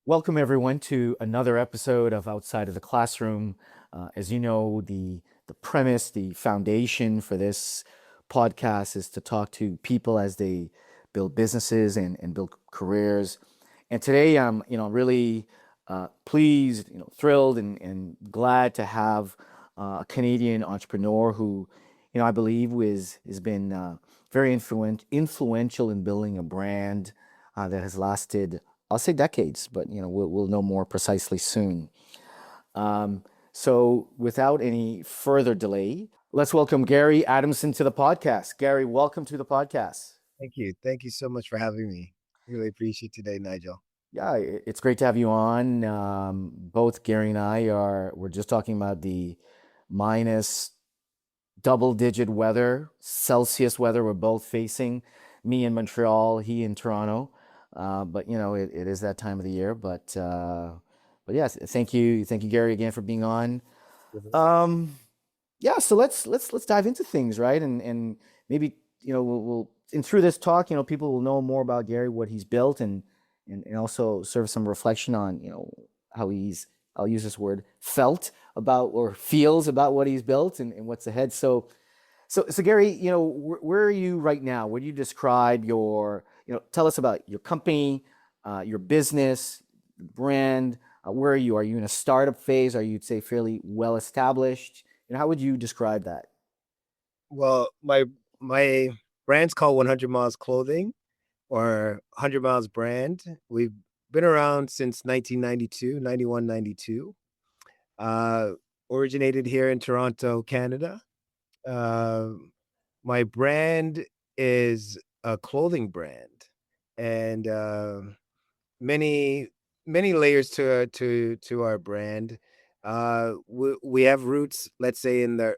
Welcome, everyone, to another episode of Outside of the Classroom. As you know, the premise, the foundation for this podcast is to talk to people as they build businesses and build careers. And today, really pleased, thrilled and glad to have a Canadian entrepreneur who, I believe has been very influential in building a brand that has lasted, I'll say, decades, but we'll know more precisely soon. Um, so without any further delay, let's welcome Garie Adamson to the podcast. Garie, welcome to the podcast. Thank you. Thank you so much for having me. Really appreciate today, Nigel. Yeah, it's great to have you on. Both Gary and I we're just talking about the minus double digit weather, Celsius weather we're both facing. Me in Montreal, he in Toronto. But it is that time of the year. But yes, thank you, Gary, again for being on. Mhm. Um, yeah, so let's dive into things, right? And maybe we'll and through this talk, people will know more about Gary, what he's built, and also serve some reflection on how he's, I'll use this word, felt about or feels about what he's built and what's ahead. So Gary, where are you right now? Where do you describe your, tell us about your company, your business, brand. Where are you? Are you in a startup phase? Are you, say, fairly well established? How would you describe that? Well, my brand's called 100 Miles Clothing or 100 Miles Brand. We've been around since 1992, 91, 92. Uh, Originated here in Toronto, Canada. Uh, my brand is a clothing brand, and many many layers to our brand. We have roots, let's say, in the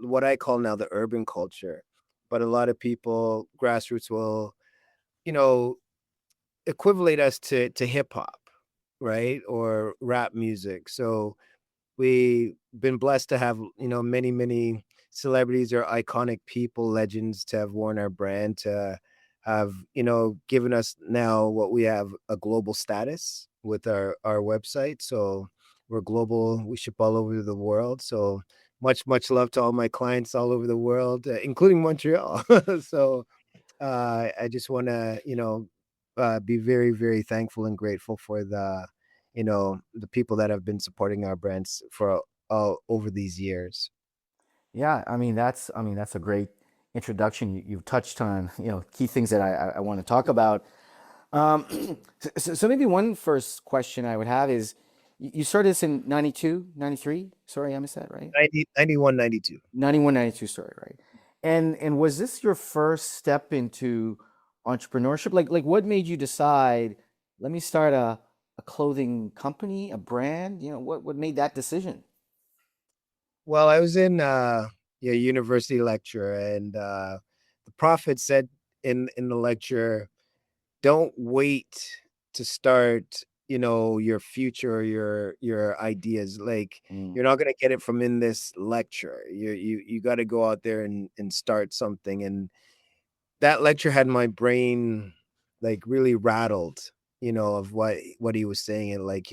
what I call now the urban culture, but a lot of people grassroots will, you know, equivalate us to hip hop, right, or rap music. So we've been blessed to have, many celebrities or iconic people, legends to have worn our brand, to have, given us now what we have, a global status with our website. So we're global. We ship all over the world. So much love to all my clients all over the world, including Montreal. So I just want to, be very, very thankful and grateful for the people that have been supporting our brands for over these years. Yeah, I mean that's a great introduction. You've touched on key things that I want to talk about. Um, so maybe one first question I would have is, you started this in 92, 93. Sorry, I missed that, right? 91, 92. 91, 92. Sorry, right? And was this your first step into entrepreneurship? Like what made you decide, let me start a clothing company, a brand? What made that decision? Well, I was in university lecture, and the prophet said in the lecture, don't wait to start, your future, your ideas. Like, Mm, you're not going to get it from in this lecture. You got to go out there and start something. And that lecture had my brain, like, really rattled, of what he was saying, and, like,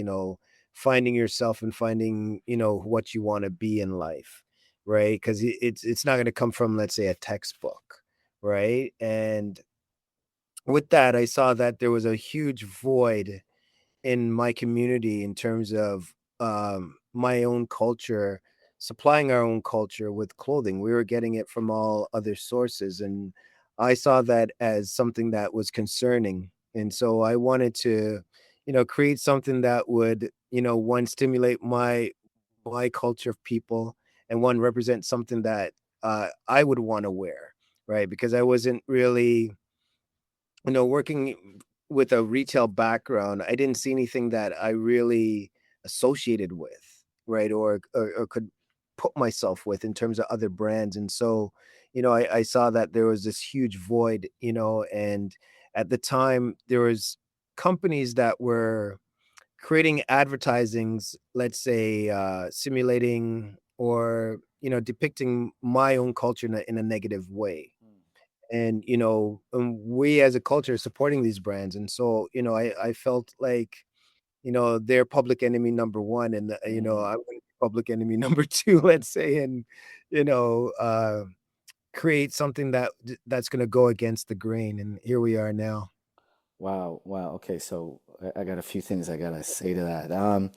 finding yourself and finding, what you want to be in life, right? Because it's not going to come from, let's say, a textbook, right? And with that, I saw that there was a huge void in my community in terms of my own culture, supplying our own culture with clothing. We were getting it from all other sources, and I saw that as something that was concerning. And so I wanted to, create something that would, one, stimulate my culture of people, and one, represent something that I would want to wear, right? Because I wasn't really, working with a retail background, I didn't see anything that I really associated with, right? Or could put myself with in terms of other brands. And so, I saw that there was this huge void, and at the time there was companies that were creating advertisings, let's say, simulating or, depicting my own culture in a negative way. And we as a culture are supporting these brands, and so I felt like they're public enemy number one, and Mm. I want to be public enemy number two, let's say, and you know, create something that's going to go against the grain. And here we are now. Wow, wow. Okay, so I got a few things I gotta say to that.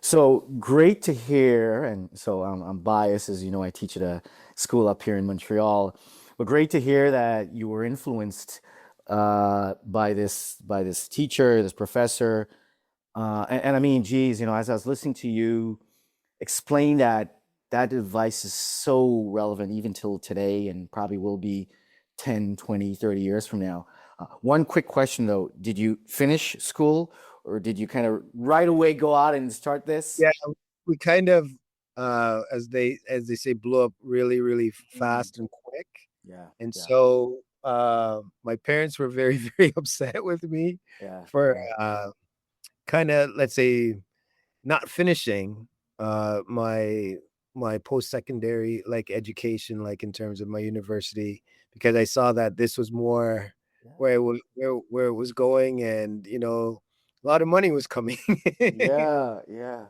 So great to hear, and so I'm biased, as you know, I teach at a school up here in Montreal, but great to hear that you were influenced by this teacher, this professor, and I mean, geez, as I was listening to you explain that, that advice is so relevant even till today, and probably will be 10, 20, 30 years from now. One quick question though, did you finish school, or did you kind of right away go out and start this? Yeah, we kind of, as they say, blew up really, really Mm. fast and quick. Yeah, And yeah, so my parents were very, very upset with me yeah, for yeah. kind of, let's say, not finishing my post-secondary like education, like in terms of my university, because I saw that this was more Yeah. where it was going, and a lot of money was coming Yeah, yeah.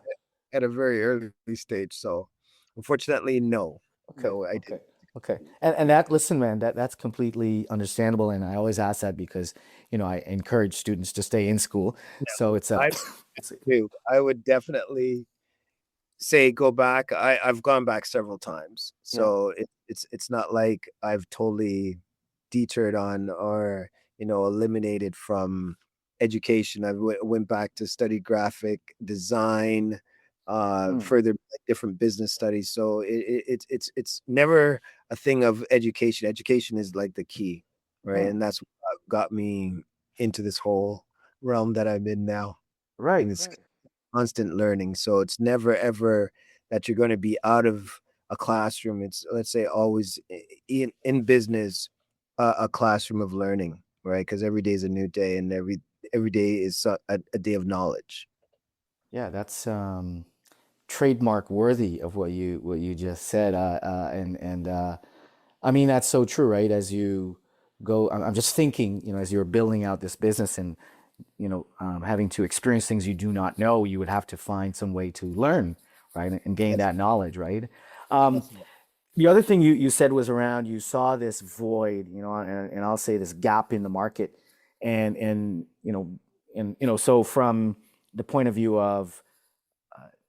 at a very early stage. So unfortunately, no, Okay, no, I okay, didn't. okay. And that, listen, man, that's completely understandable. And I always ask that because, I encourage students to stay in school. So it's a, I it's do. I would definitely say go back. I've gone back several times, yeah. so it's not like I've totally deterred on or eliminated from education. Went back to study graphic design, Mm, further different business studies. So it's never a thing of education. Education is like the key, right? mm. And that's what got me into this whole realm that I'm in now, Right, and it's right. constant learning. So it's never ever that you're going to be out of a classroom. It's, let's say, always in business, a classroom of learning, right? Because every day is a new day, and every day is a day of knowledge. Yeah, that's trademark worthy of what you just said. And I mean that's so true, right? As you go, I'm just thinking, as you're building out this business and having to experience things you do not know, you would have to find some way to learn, right, and gain Yes, that knowledge, right? Um, definitely. the other thing you said was around you saw this void, and I'll say this gap in the market, and so from the point of view of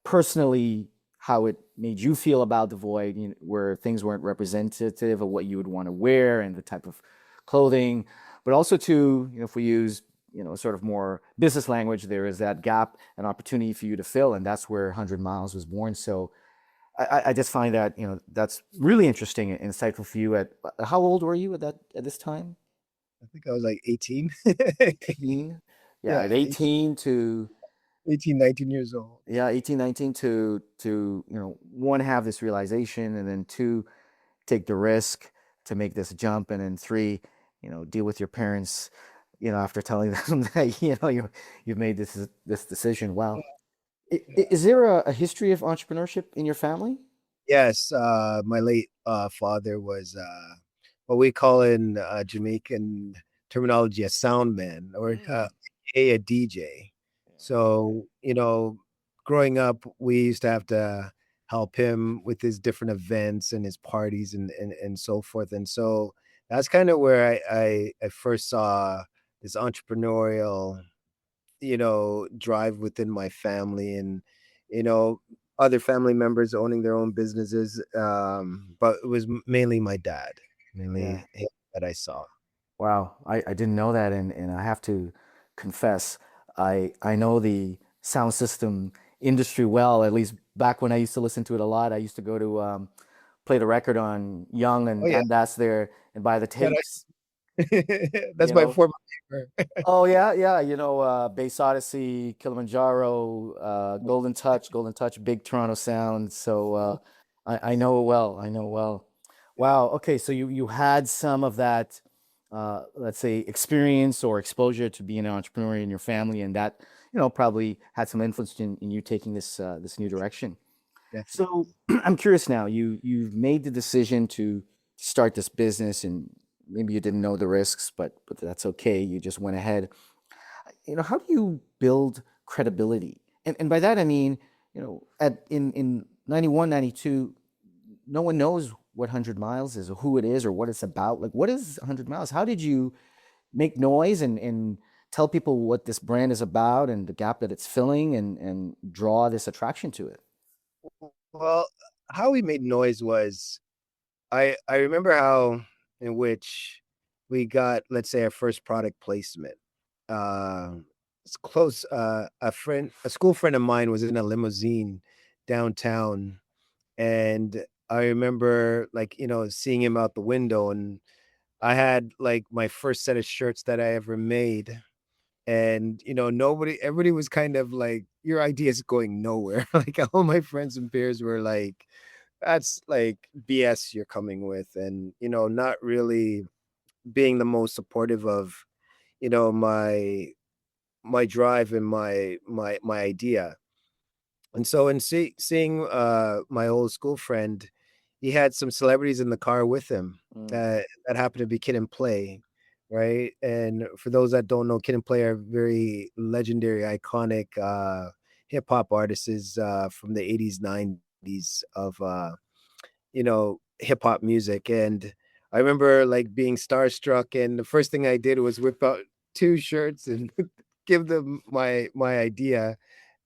personally how it made you feel about the void, where things weren't representative of what you would want to wear and the type of clothing, but also to, if we use, sort of more business language, there is that gap, an opportunity for you to fill, and that's where 100 Miles was born. So I just find that, that's really interesting and insightful for you. At how old were you at this time? I think I was like 18. 18. Yeah, Yeah, at 18 to 18, 19 years old. yeah, 18, 19 to, one, have this realization, and then two, take the risk to make this jump, and then three, deal with your parents, after telling them that, you've made this decision. Wow. Is there a history of entrepreneurship in your family? Yes, my late father was what we call in Jamaican terminology a sound man, or Mm. a DJ. So, growing up, we used to have to help him with his different events and his parties and so forth. And so that's kind of where I first saw this entrepreneurial drive within my family, and, you know, other family members owning their own businesses. But it was mainly my dad, Yeah. mainly him that I saw. Wow, I didn't know that, and I have to confess, I know the sound system industry well. At least back when I used to listen to it a lot, I used to go to play the record on Young Oh and yeah, Dundas there and buy the yeah, tapes. that's You my know, former neighbor. oh yeah, yeah. Bass Odyssey, Kilimanjaro, Golden Touch, Big Toronto Sound. So I know it well. I know it well. Wow. Okay. So you had some of that, let's say, experience or exposure to being an entrepreneur in your family, and that probably had some influence in you taking this new direction. So Definitely. I'm curious now. You've made the decision to start this business, and maybe you didn't know the risks, but that's okay. You just went ahead. How do you build credibility. And by that I mean, at in 91, 92, no one knows what 100 miles is or who it is or what it's about. Like, what is 100 miles? How did you make noise and tell people what this brand is about and the gap that it's filling and draw this attraction to it? Well, how we made noise was I remember how in which we got, let's say, our first product placement. Uh, it's close. A school friend of mine was in a limousine downtown, and I remember, like, seeing him out the window, and I had like my first set of shirts that I ever made. And everybody was kind of like, your idea is going nowhere. Like all my friends and peers were like, that's like BS you're coming with, and not really being the most supportive of my drive and my idea. And so in seeing my old school friend, he had some celebrities in the car with him Mm, that happened to be Kid and Play, right? And for those that don't know, Kid and Play are very legendary, iconic hip hop artists from the 80s, 90s of hip hop music. And I remember like being starstruck, and the first thing I did was whip out two shirts and give them my idea.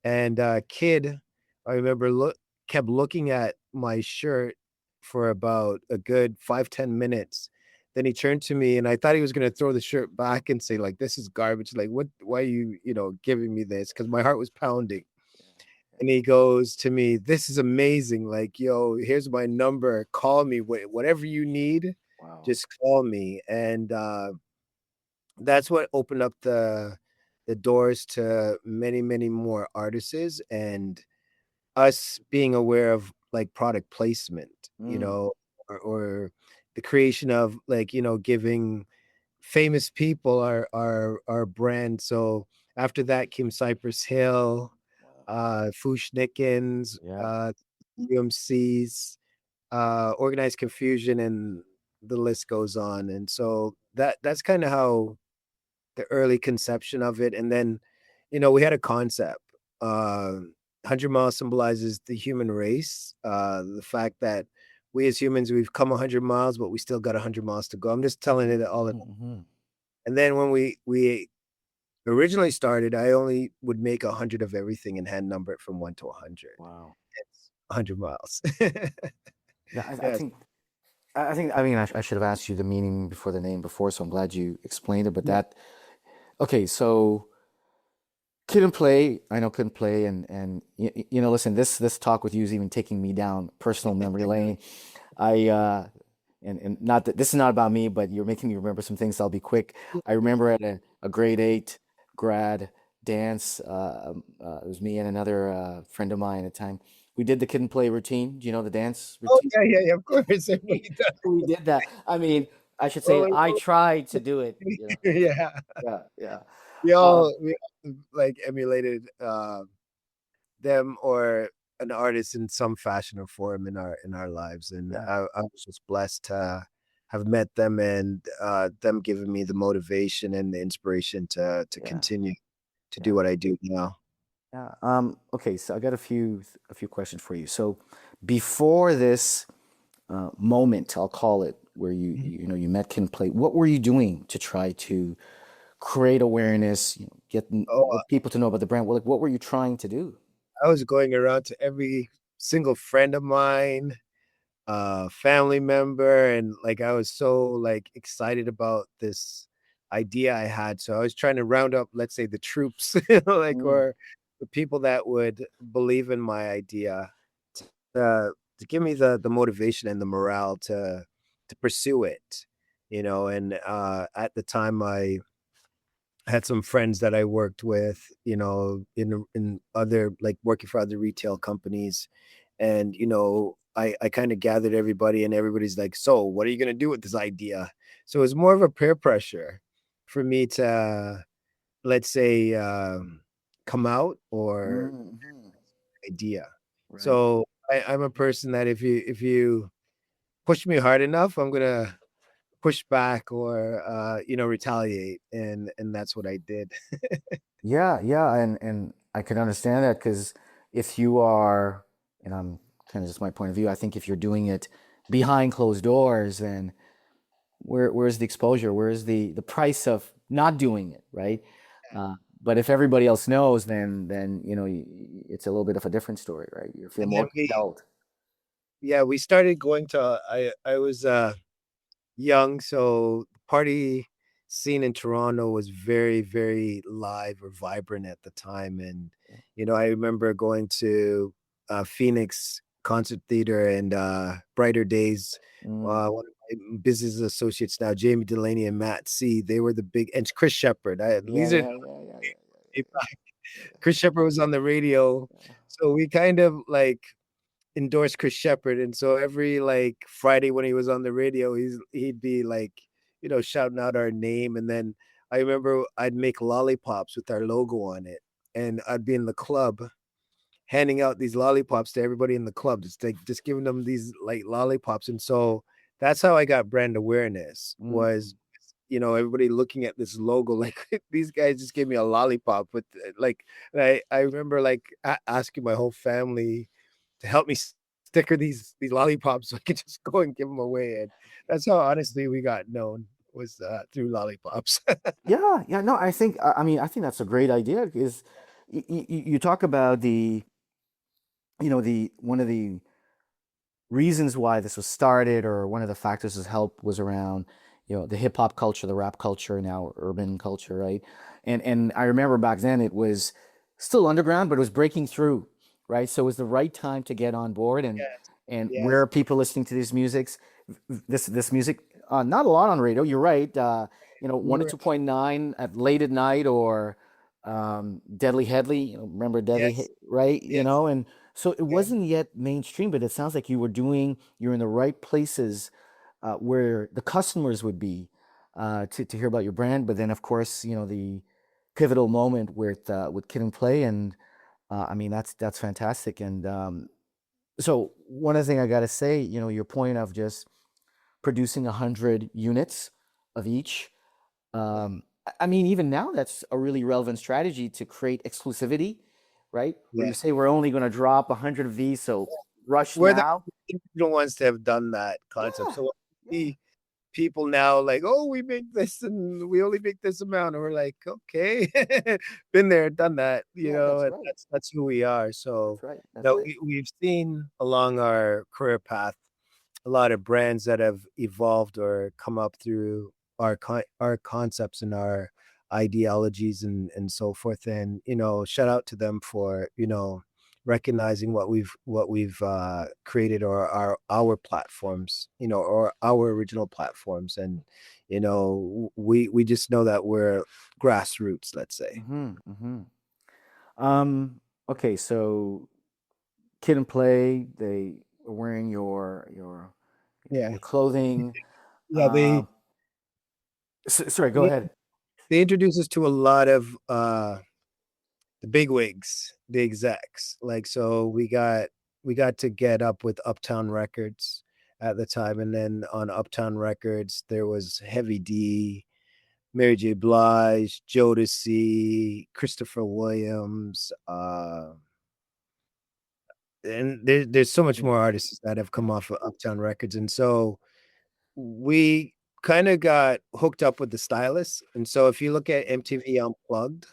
And Kid, I remember kept looking at my shirt for about a good 5-10 minutes. Then he turned to me, and I thought he was gonna throw the shirt back and say like, "This is garbage. Like, what? Why are you giving me this?" Because my heart was pounding. And he goes to me, "This is amazing. Like, yo, here's my number. Call me. Whatever you need, wow. just call me." And that's what opened up the doors to many, many more artists and us being aware of like product placement, Mm, or the creation of like, giving famous people our brand. So after that came Cypress Hill, wow. Fushnikins, Yeah. UMCs, Organized Confusion, and the list goes on. And so that's kind of how the early conception of it. And then, we had a concept. 100 miles symbolizes the human race. The fact that we as humans, we've come 100 miles, but we still got 100 miles to go. I'm just telling it all. Mm-hmm. And then when we originally started, I only would make 100 of everything and hand number it from 1 to 100. Wow. It's 100 miles. Yeah, I Yes. think I mean I should have asked you the meaning before the name before, so I'm glad you explained it. But Yeah. that okay, so Kid and Play, I know Kid and Play, and listen, this talk with you is even taking me down personal memory lane. I and not that this is not about me, but you're making me remember some things. So I'll be quick. I remember at a grade 8 grad dance. It was me and another friend of mine at the time. We did the Kid and Play routine. Do you know the dance Oh, routine? yeah, yeah, yeah, of course. Everybody We did that. I mean, I should say does. I tried to do it. Yeah. Yeah, yeah. Um, We all like emulated them or an artist in some fashion or form in our lives. And yeah, I was just blessed to have met them, and them giving me the motivation and the inspiration to yeah, continue to do yeah. what I do now. Yeah. Okay, so I got a few questions for you. So before this moment, I'll call it, where Mhm. you met Kin Play, what were you doing to try to create awareness, get more Oh, people to know about the brand? Like, what were you trying to do? I was going around to every single friend of mine, family member, and like I was so like excited about this idea I had. So I was trying to round up, let's say, the troops, like, Mm, or the people that would believe in my idea to give me the motivation and the morale to pursue it. And at the time I had some friends that I worked with, in other, like, working for other retail companies. And, I kind of gathered everybody, and everybody's like, "So what are you going to do with this idea?" So it was more of a peer pressure for me to, let's say, come out or mhm. idea. Right. So I'm a person that if you push me hard enough, I'm gonna push back or retaliate, and that's what I did. Yeah, yeah, and I can understand that because if you are, and I'm kind of just my point of view, I think if you're doing it behind closed doors, then where's the exposure? Where's the price of not doing it, right? But if everybody else knows, then it's a little bit of a different story, right? You feel And more then compelled. we started going to, I was young, so the party scene in Toronto was very, very live or vibrant at the time. And, I remember going to Phoenix Concert Theater and Brighter Days. Mm. One of my business associates now, Jamie Delaney and Matt C, they were the big, and Chris Shepard. Yeah, These are yeah, yeah, yeah, Chris Shepard was on the radio. yeah. So we kind of like endorsed Chris Shepard, and so every like Friday when he was on the radio, he'd be like, shouting out our name, and then I remember I'd make lollipops with our logo on it, and I'd be in the club handing out these lollipops to everybody in the club, just giving them these like lollipops, and so that's how I got brand awareness. Mm. Was everybody looking at this logo like these guys just gave me a lollipop with like, and I remember like asking my whole family to help me sticker these lollipops so I could just go and give them away. And that's how honestly we got known, was through lollipops. Yeah, yeah, no, I mean, I think that's a great idea because you talk about the one of the reasons why this was started, or one of the factors was help was around the hip hop culture, the rap culture, now urban culture, right? And I remember back then it was still underground, but it was breaking through, right? So it was the right time to get on board. and Yes, and where yes, are people listening to these musics, this music? Not a lot on radio, you're right. 1 to you're 2.9 at late at night, or Deadly Headley, remember yes, right? yes, And so it yeah, wasn't yet mainstream, but it sounds like you're in the right places, where the customers would be, to hear about your brand. But then, of course, the pivotal moment with Kid and Play, and I mean that's fantastic. And so one other thing I got to say, your point of just producing 100 units of each. yeah, I mean, even now, that's a really relevant strategy to create exclusivity, right? Where you yeah. say we're only going to drop 100 of these, so rush We're the now. original ones to have done that concept. Yeah, So when we yeah, see people now like, oh, we make this and we only make this amount, and we're like, okay, been there, done that, yeah. That's and right. that's who we are. That's So right. That's no, right. we've seen along our career path a lot of brands that have evolved or come up through our concepts and our ideologies and so forth. And shout out to them for recognizing what we've created, or our platforms, or our original platforms. And we just know that we're grassroots, let's say. Mm-hmm. Mm-hmm. Um. Okay. So, Kid and Play, they are wearing Yeah, your clothing. yeah. Uh, they sorry. Go they, ahead. they introduce us to a lot of the big wigs, the execs. Like, so we got to get up with Uptown Records at the time, and then on Uptown Records there was Heavy D, Mary J. Blige, Jodeci, Christopher Williams, and there's so much Yeah. more artists that have Yeah. come off of Uptown Records. And so we kind of got hooked up with the stylists. And so if you look at MTV Unplugged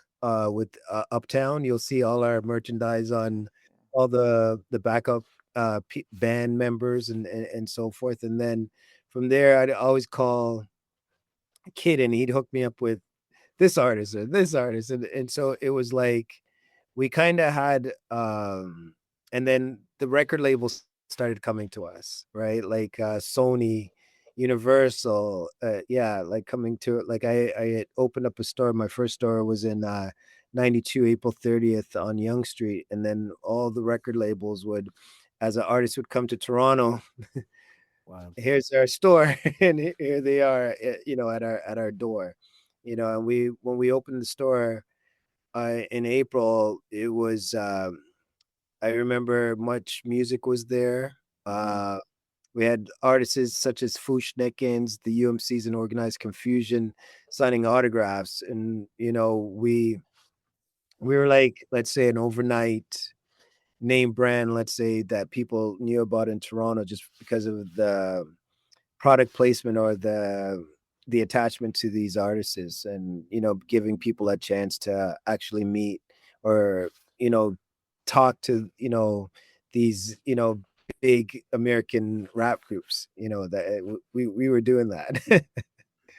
with Uptown, you'll see all our merchandise on all the backup band members and so forth. And then from there, I'd always call Kid, and he'd hook me up with this artist or this artist. And so it was like we kind of had and then the record labels started coming to us, right? Like Sony, Universal, yeah, like coming to it. Like I had opened up a store. My first store was in 92 April 30th on Yonge Street. And then all the record labels would, as an artist would come to Toronto, Wow. here's our store, and here they are, at our door. And when we opened the store in April, it was I remember Much Music was there. Mm-hmm. Uh, we had artists such as Foosh Nickens, the UMCs, and Organized Confusion signing autographs. And we We were like, let's say, an overnight name brand, let's say, that people knew about in Toronto just because of the product placement or the attachment to these artists, and giving people a chance to actually meet, or you know talk to these big American rap groups, that we were doing that.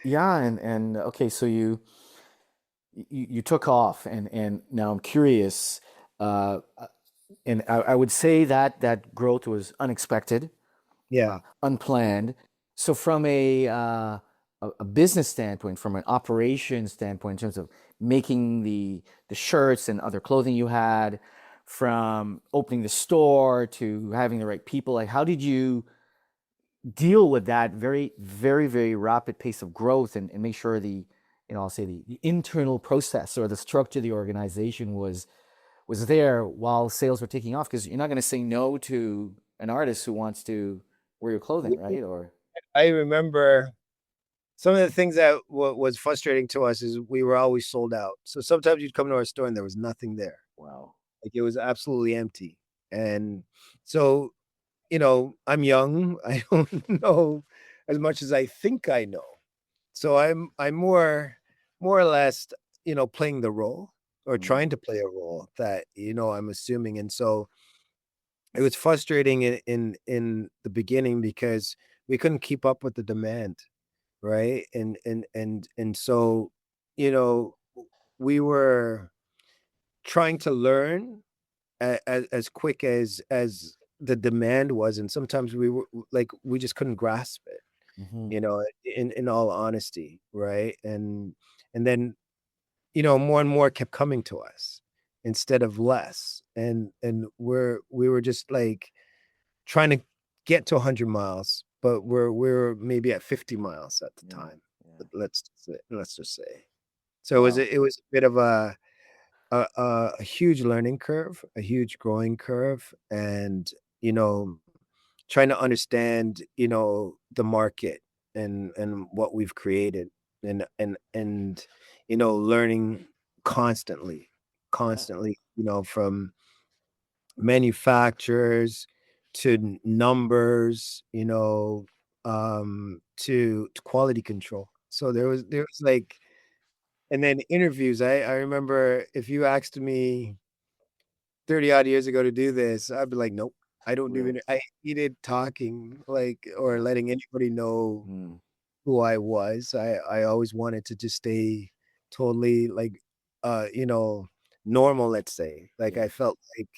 Yeah, and okay, so you took off, and now I'm curious, uh, and I would say that that growth was unexpected, Yeah. unplanned. So from a business standpoint, from an operation standpoint, in terms of making the shirts and other clothing you had, from opening the store to having the right people, like how did you deal with that very, very, very rapid pace of growth and make sure I'll say the internal process or the structure of the organization was there while sales were taking off? Because you're not going to say no to an artist who wants to wear your clothing, right? Or I remember some of the things that was frustrating to us is we were always sold out. So sometimes you'd come to our store and there was nothing there. wow. Like, it was absolutely empty. And so, I'm young. I don't know as much as I think I know. So I'm more or less, playing the role, or Mm, trying to play a role that, I'm assuming. And so it was frustrating in the beginning because we couldn't keep up with the demand, right? And so, you know, we were trying to learn as quick as the demand was, and sometimes we were like, we just couldn't grasp it, hmm in all honesty, right? And then, more and more kept coming to us instead of less, and we were just like trying to get to 100 miles, but we're maybe at 50 miles at the Yeah, time. yeah. But let's just say. So Wow. it was a bit of a huge learning curve, a huge growing curve, and you know, trying to understand, the market, and what we've created, and learning constantly, Yeah, from manufacturers to numbers, to quality control. So there was like, and then interviews. I remember, if you asked me 30 odd years ago to do this, I'd be like, nope, I don't do really. it. I hated talking, like, or Yeah. letting anybody know Mm, who I was. I always wanted to just stay totally, like, normal, let's say. Like, yeah. I felt like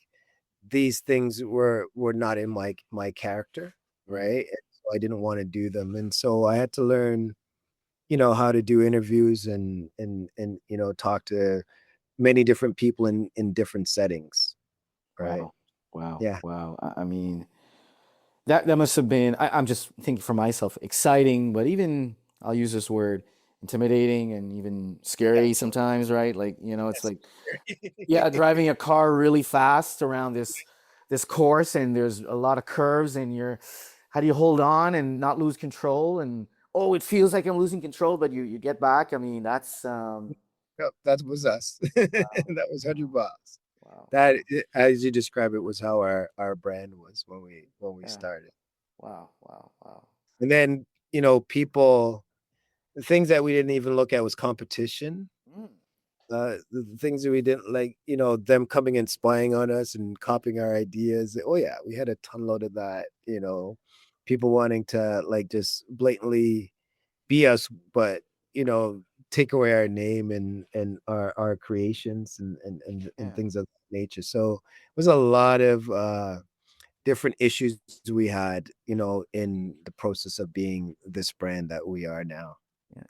these things were not in my character, Mm, right? And so I didn't want to do them. And so I had to learn, how to do interviews, and talk to many different people in different settings, right? wow. Wow. Yeah. Wow. I mean, that must have been, I'm just thinking for myself, exciting, but even I'll use this word, intimidating and even scary Yes. sometimes, right? Like, it's Yes. like, yeah, driving a car really fast around this course, and there's a lot of curves, and how do you hold on and not lose control? And oh, it feels like I'm losing control, but you get back. I mean, that's Yep, that was us. wow, That was 100 wow, bucks. wow. That, as you describe it, was how our brand was when we Yeah, started. wow, wow, wow. And then, people, the things that we didn't even look at was competition. Mm, The things that we didn't like, them coming and spying on us and copying our ideas. Oh yeah, we had a ton load of that. People wanting to, like, just blatantly be us, but you know, take away our name and our creations, and yeah. things of that nature. So it was a lot of different issues we had, in the process of being this brand that we are now.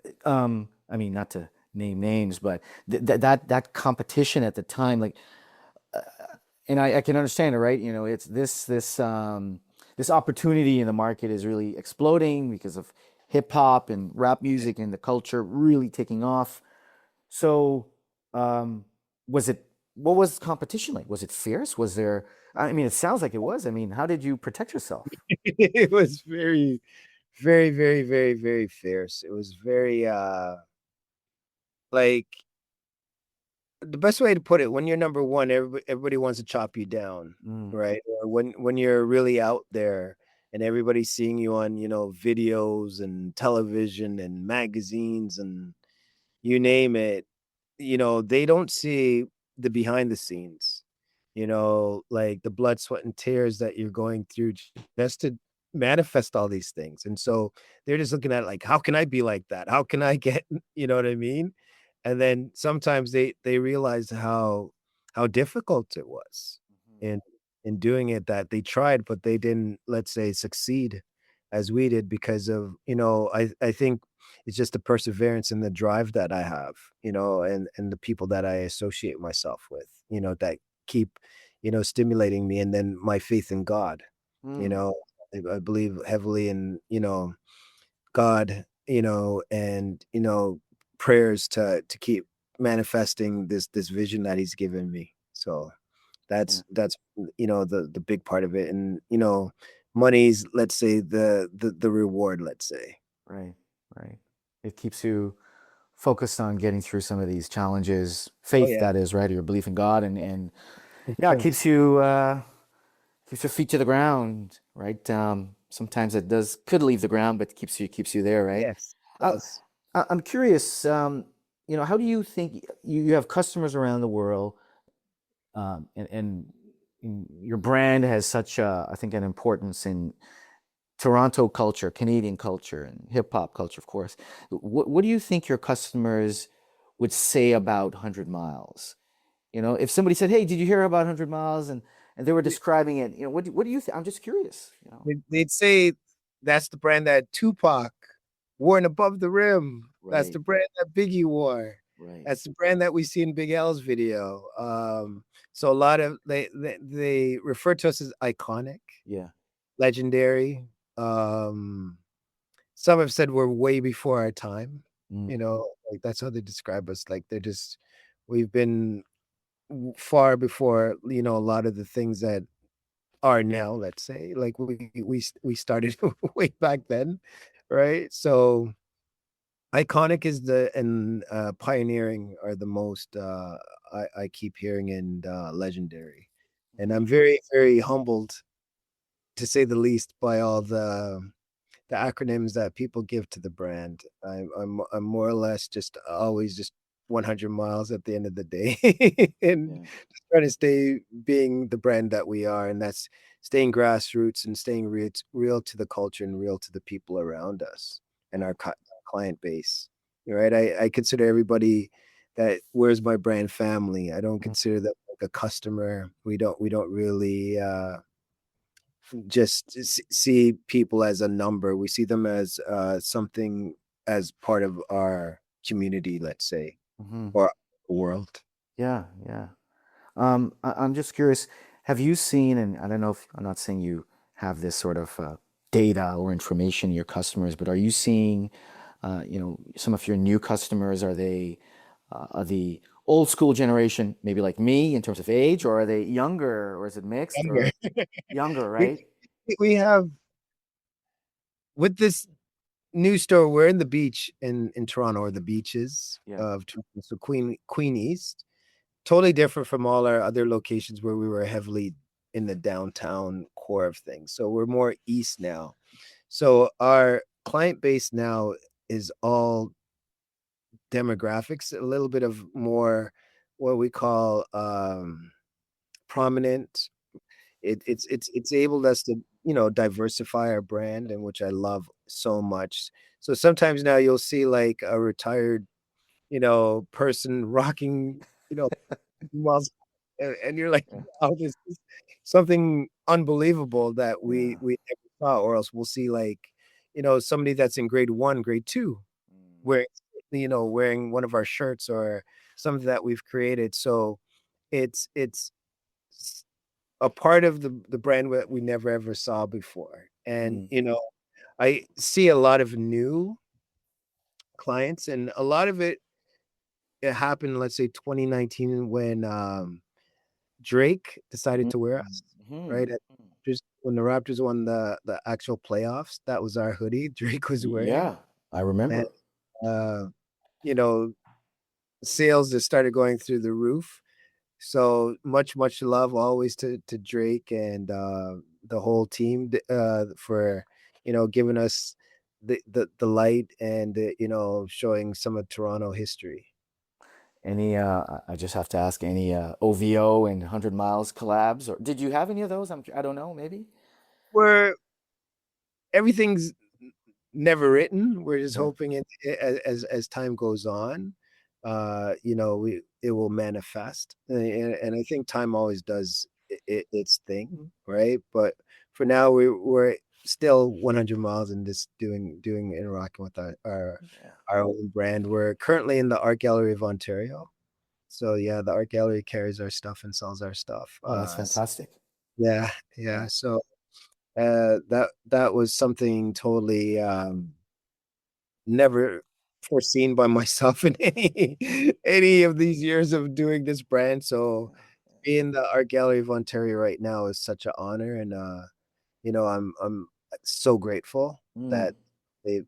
Yeah. I mean, not to name names, but that competition at the time, like, uh, and I can understand it, right? It's this opportunity in the market is really exploding because of hip hop and rap music and the culture really taking off. So, um, was it what was competition like? Was it fierce? Was there? I mean, it sounds like it was. I mean, how did you protect yourself? It was very, very, very, very, very fierce. It was very like the best way to put it, when you're number one, everybody wants to chop you down, Mm, right? Or when you're really out there and everybody's seeing you on, videos and television and magazines and you name it, they don't see the behind the scenes, like the blood, sweat, and tears that you're going through just to manifest all these things. And so they're just looking at it like, how can I be like that? How can I get, you know what I mean? And then sometimes they realize how difficult it was mhm, in doing it, that they tried, but they didn't, let's say, succeed as we did because of, I think it's just the perseverance and the drive that I have, and the people that I associate myself with, that keep, stimulating me, and then my faith in God, you mm, know, I believe heavily in, God, and, prayers to keep manifesting this vision that he's given me. So yeah, that's the big part of it. And, money's, let's say, the reward, let's say. right, right. It keeps you focused on getting through some of these challenges, Oh faith yeah. that is, right? Your belief in God, and yeah, it keeps your feet to the ground, right? Sometimes it does could leave the ground, but keeps you there, right? Yes. Uh, Yes. I'm curious, how do you think you have customers around the world, and your brand has such I think an importance in Toronto culture, Canadian culture, and hip hop culture, of course. What do you think your customers would say about 100 Miles? If somebody said, "Hey, did you hear about 100 Miles?" and they were describing it, what do you think? I'm just curious. They'd say that's the brand that Tupac worn above the rim. That's Right, the brand that Biggie wore. right. That's the brand that we see in Big L's video. So a lot of they refer to us as iconic, Yeah. legendary. Some have said we're way before our time. Mm, Like that's how they describe us. Like we've been far before a lot of the things that are now, let's say. Like we started way back then, right? So iconic is the and pioneering are the most I keep hearing, and legendary. And mhm, I'm very, very humbled, to say the least, by all the acronyms that people give to the brand. I'm more or less just always just 100 miles at the end of the day, and yeah. just trying to stay being the brand that we are, and that's staying grassroots and staying real to the culture and real to the people around us and Yeah. our client base. Right? I consider everybody that wears my brand family. I don't Mm, consider them like a customer. We don't really just see people as a number. We see them as something, as part of our community, let's say, mhm. or world. Yeah, yeah. I'm just curious, have you seen, and I don't know if I'm not saying you have this sort of data or information in your customers, but are you seeing, some of your new customers, are the old school generation, maybe like me in terms of age, or are they younger, or is it mixed, Younger. or younger, we right? we have, with this new store. We're in the beach in Toronto, or the beaches Yeah. of Toronto, so Queen East. Totally different from all our other locations where we were heavily in the downtown core of things. So we're more east now. So our client base now is all demographics, a little bit of more what we call prominent. It's enabled us to, diversify our brand, and which I love so much. So sometimes now you'll see like a retired, person rocking, miles, and you're like, Yeah. wow, this is something unbelievable that we Yeah. we never saw. Or else we'll see like, somebody that's in grade one, grade two, Mm, wearing, wearing one of our shirts or something that we've created. So it's a part of the brand that we never ever saw before. And, mm, I see a lot of new clients, and a lot of it happened, let's say 2019, when Drake decided mm, to wear mm, us, mhm, right? mhm. Just when the Raptors won the actual playoffs, that was our hoodie Drake was wearing. Yeah, I And remember. uh, you know, sales that started going through the roof. So much love always to Drake and the whole team for giving us the light and showing some of Toronto history. Any, I just have to ask, any OVO and 100 Miles collabs, or did you have any of those? I don't know, maybe. Where everything's never written. We're just Yeah, hoping as time goes on, we it will manifest, and I think time always does its thing, right? But for now, we're still 100 miles and just doing and rocking with yeah. our own brand. We're currently in the Art Gallery of Ontario, so yeah, the Art Gallery carries our stuff and sells our stuff. Oh, that's fantastic. Yeah, Yeah, yeah. So that was something totally never foreseen by myself in any of these years of doing this brand. So yeah, being in the Art Gallery of Ontario right now is such an honor, and I'm so grateful yeah. Mm, that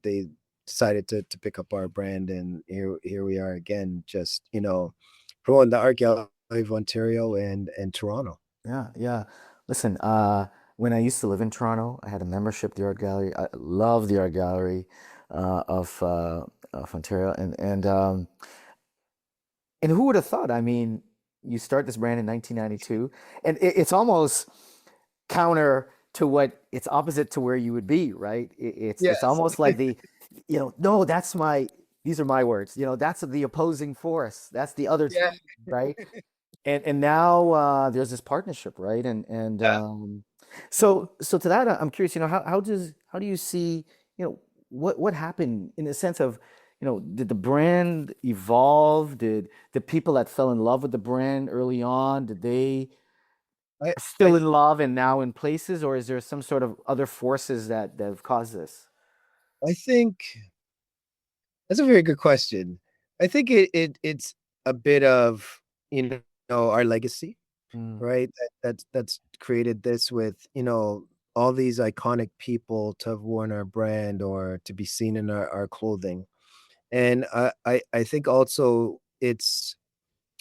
they decided to pick up our brand, and here we are again, just promoting the Art Gallery of Ontario and Toronto. yeah, yeah. Listen, when I used to live in Toronto, I had a membership at the art gallery. I love the art gallery of Ontario, and who would have thought? I mean, you start this brand in 1992, and it's almost counter to what it's opposite to where you would be, right? It's Yes. almost like no, that's my, these are my words, that's the opposing force. That's the other Yeah. team, right? And now there's this partnership, right? And Yeah. so to that, I'm curious, how do you see, what happened in the sense of, did the brand evolve? Did the people that fell in love with the brand early on, did they I are I still in love and now in places, or is there some sort of other forces that have caused this? I think that's a very good question. I think it's a bit of our legacy, Mm, right? That's created this with all these iconic people to have worn our brand or to be seen in our clothing, and I think also it's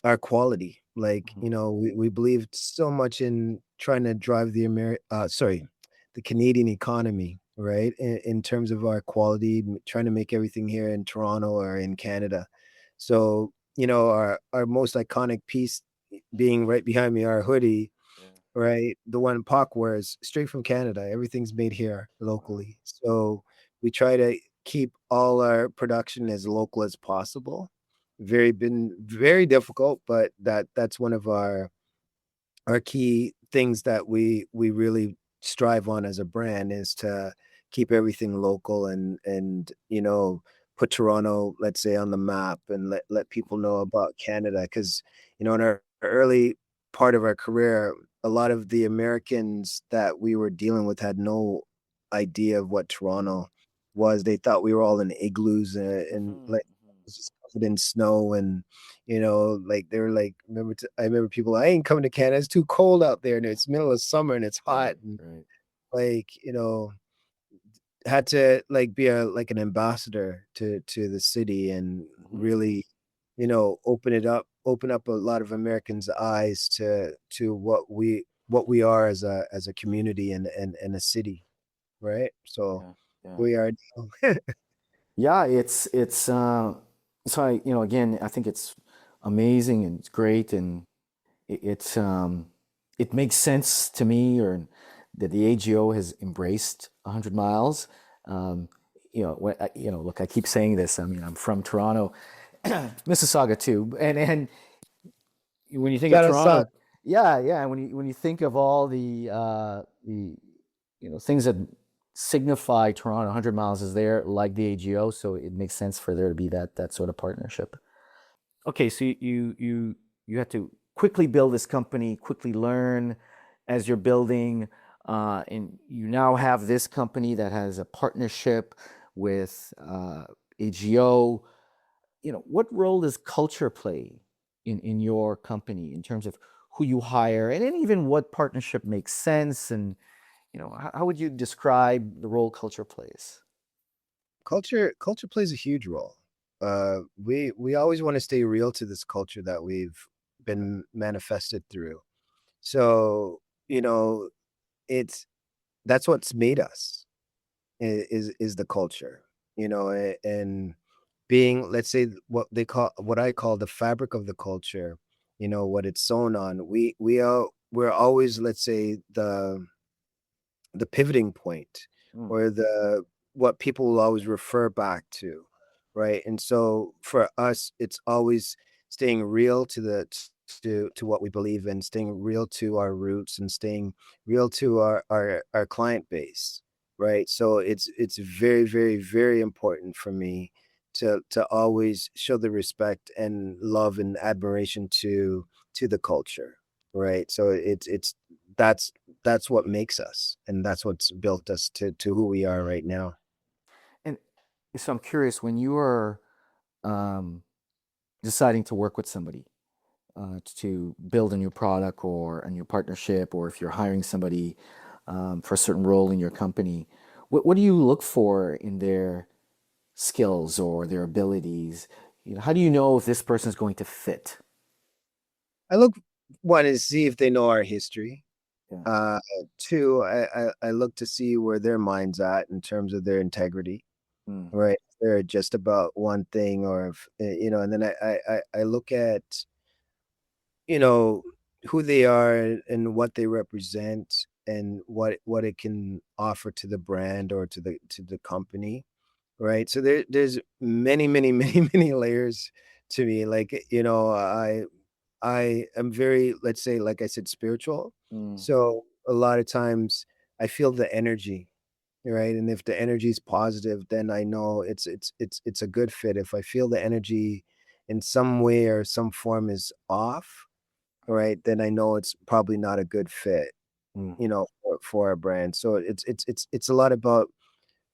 our quality. Like, mhm, we believed so much in trying to drive the Canadian economy, right? In terms of our quality, trying to make everything here in Toronto or in Canada. So, our most iconic piece being right behind me, our hoodie, yeah. right? The one Pac wears straight from Canada. Everything's made here Wow. locally. So we try to keep all our production as local as possible. Been very difficult, but that's one of our key things that we really strive on as a brand is to keep everything local and put Toronto, let's say, on the map and let people know about Canada, because in our early part of our career, a lot of the Americans that we were dealing with had no idea of what Mm. Toronto was. They thought we were all in igloos and Mhm, like mhm. just covered in snow, and like they were like, I remember people, I ain't coming to Canada. It's too cold out there, and it's middle of summer and it's hot, Right, and right. like, had to like be like an ambassador to the city and Mhm. really, open up a lot of Americans' eyes to what we are as a community and a city, right? So Yeah, yeah. we are now. Yeah, so again, I think it's amazing and it's great, and it's it makes sense to me, or that the AGO has embraced 100 miles. Um, look, I keep saying this. I mean, I'm from Toronto, Mississauga too, and when you think of Shout out, son. Toronto, yeah, yeah. When you think of all the things that signify Toronto, 100 miles is there, like the AGO, so it makes sense for there to be that sort of partnership. Okay, so you have to quickly build this company, quickly learn as you're building, and you now have this company that has a partnership with AGO. What role does culture play in your company in terms of who you hire, and then even what partnership makes sense, and how would you describe the role culture plays? Culture plays a huge role. we always want to stay real to this culture that we've been manifested through. So, you know, it's that's what's made us is the culture, and being, let's say, what I call the fabric of the culture, what it's sewn on. We're always, let's say, the pivoting point, Mm. or the what people will always refer back to, right? And so for us, it's always staying real to what we believe in, staying real to our roots, and staying real to our client base, right? So it's very, very, very important for me to always show the respect and love and admiration to the culture, right? So that's that's what makes us, and that's what's built us to who we are right now. And so I'm curious, when you are um, deciding to work with somebody to build a new product or a new partnership, or if you're hiring somebody for a certain role in your company, what do you look for in their skills or their abilities? How do you know if this person is going to fit? I look One is see if they know our history. Yeah. Uh, Two, I look to see where their mind's at in terms of their integrity, Mm, right? If they're just about one thing, or if and then I look at you know who they are and what they represent, and what it can offer to the brand or to the company. Right. So there's many, many, many, many layers to me. Like, I am very, let's say, like I said, spiritual. mm, So a lot of times I feel the energy, right? And if the energy is positive, then I know it's a good fit. If I feel the energy in some way or some form is off, right, then I know it's probably not a good fit, mm, for a brand. So it's a lot about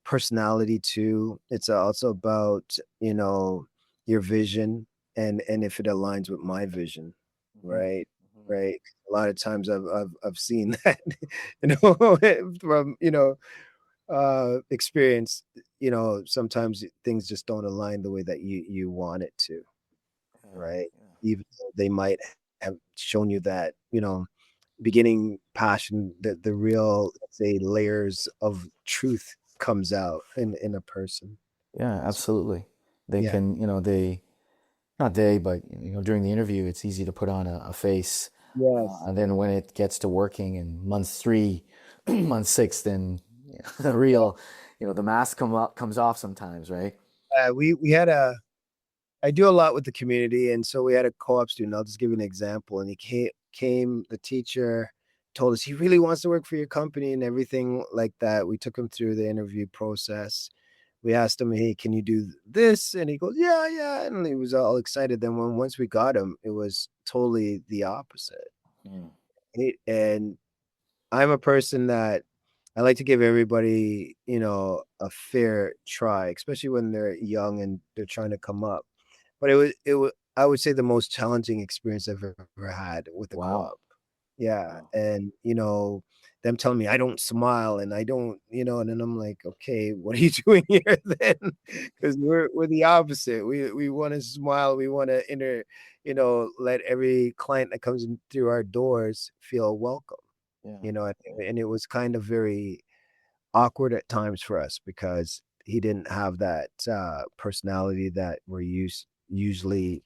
personality too. It's also about, your vision, and if it aligns with my vision, mhm, right? mhm. Right. A lot of times I've seen that, from, experience, sometimes things just don't align the way that you want it to, Yeah, right? yeah, Even though they might have shown you that, beginning passion, the real, let's say, layers of truth comes out in a person. yeah, So, absolutely. They yeah. can, not they, but during the interview, it's easy to put on a face, Yes. and then when it gets to working in month three, month six, then the Yeah. real, the mask comes off sometimes, right? We had a I do a lot with the community, and so we had a co-op student. I'll just give you an example. And he came the teacher told us he really wants to work for your company and everything like that. We took him through the interview process. We asked him, "Hey, can you do this?" And he goes, "Yeah, yeah." And he was all excited. Then once we got him, it was totally the opposite. Mm, And I'm a person that I like to give everybody, a fair try, especially when they're young and they're trying to come up. But it was I would say the most challenging experience I've ever had with the wow. co-op. Yeah, Wow. and, them telling me I don't smile and I don't, and then I'm like, "Okay, what are you doing here then?" Because we're the opposite. We wanna smile, we wanna let every client that comes in through our doors feel welcome, Yeah. and Yeah. and it was kind of very awkward at times for us because he didn't have that, personality that we're usually,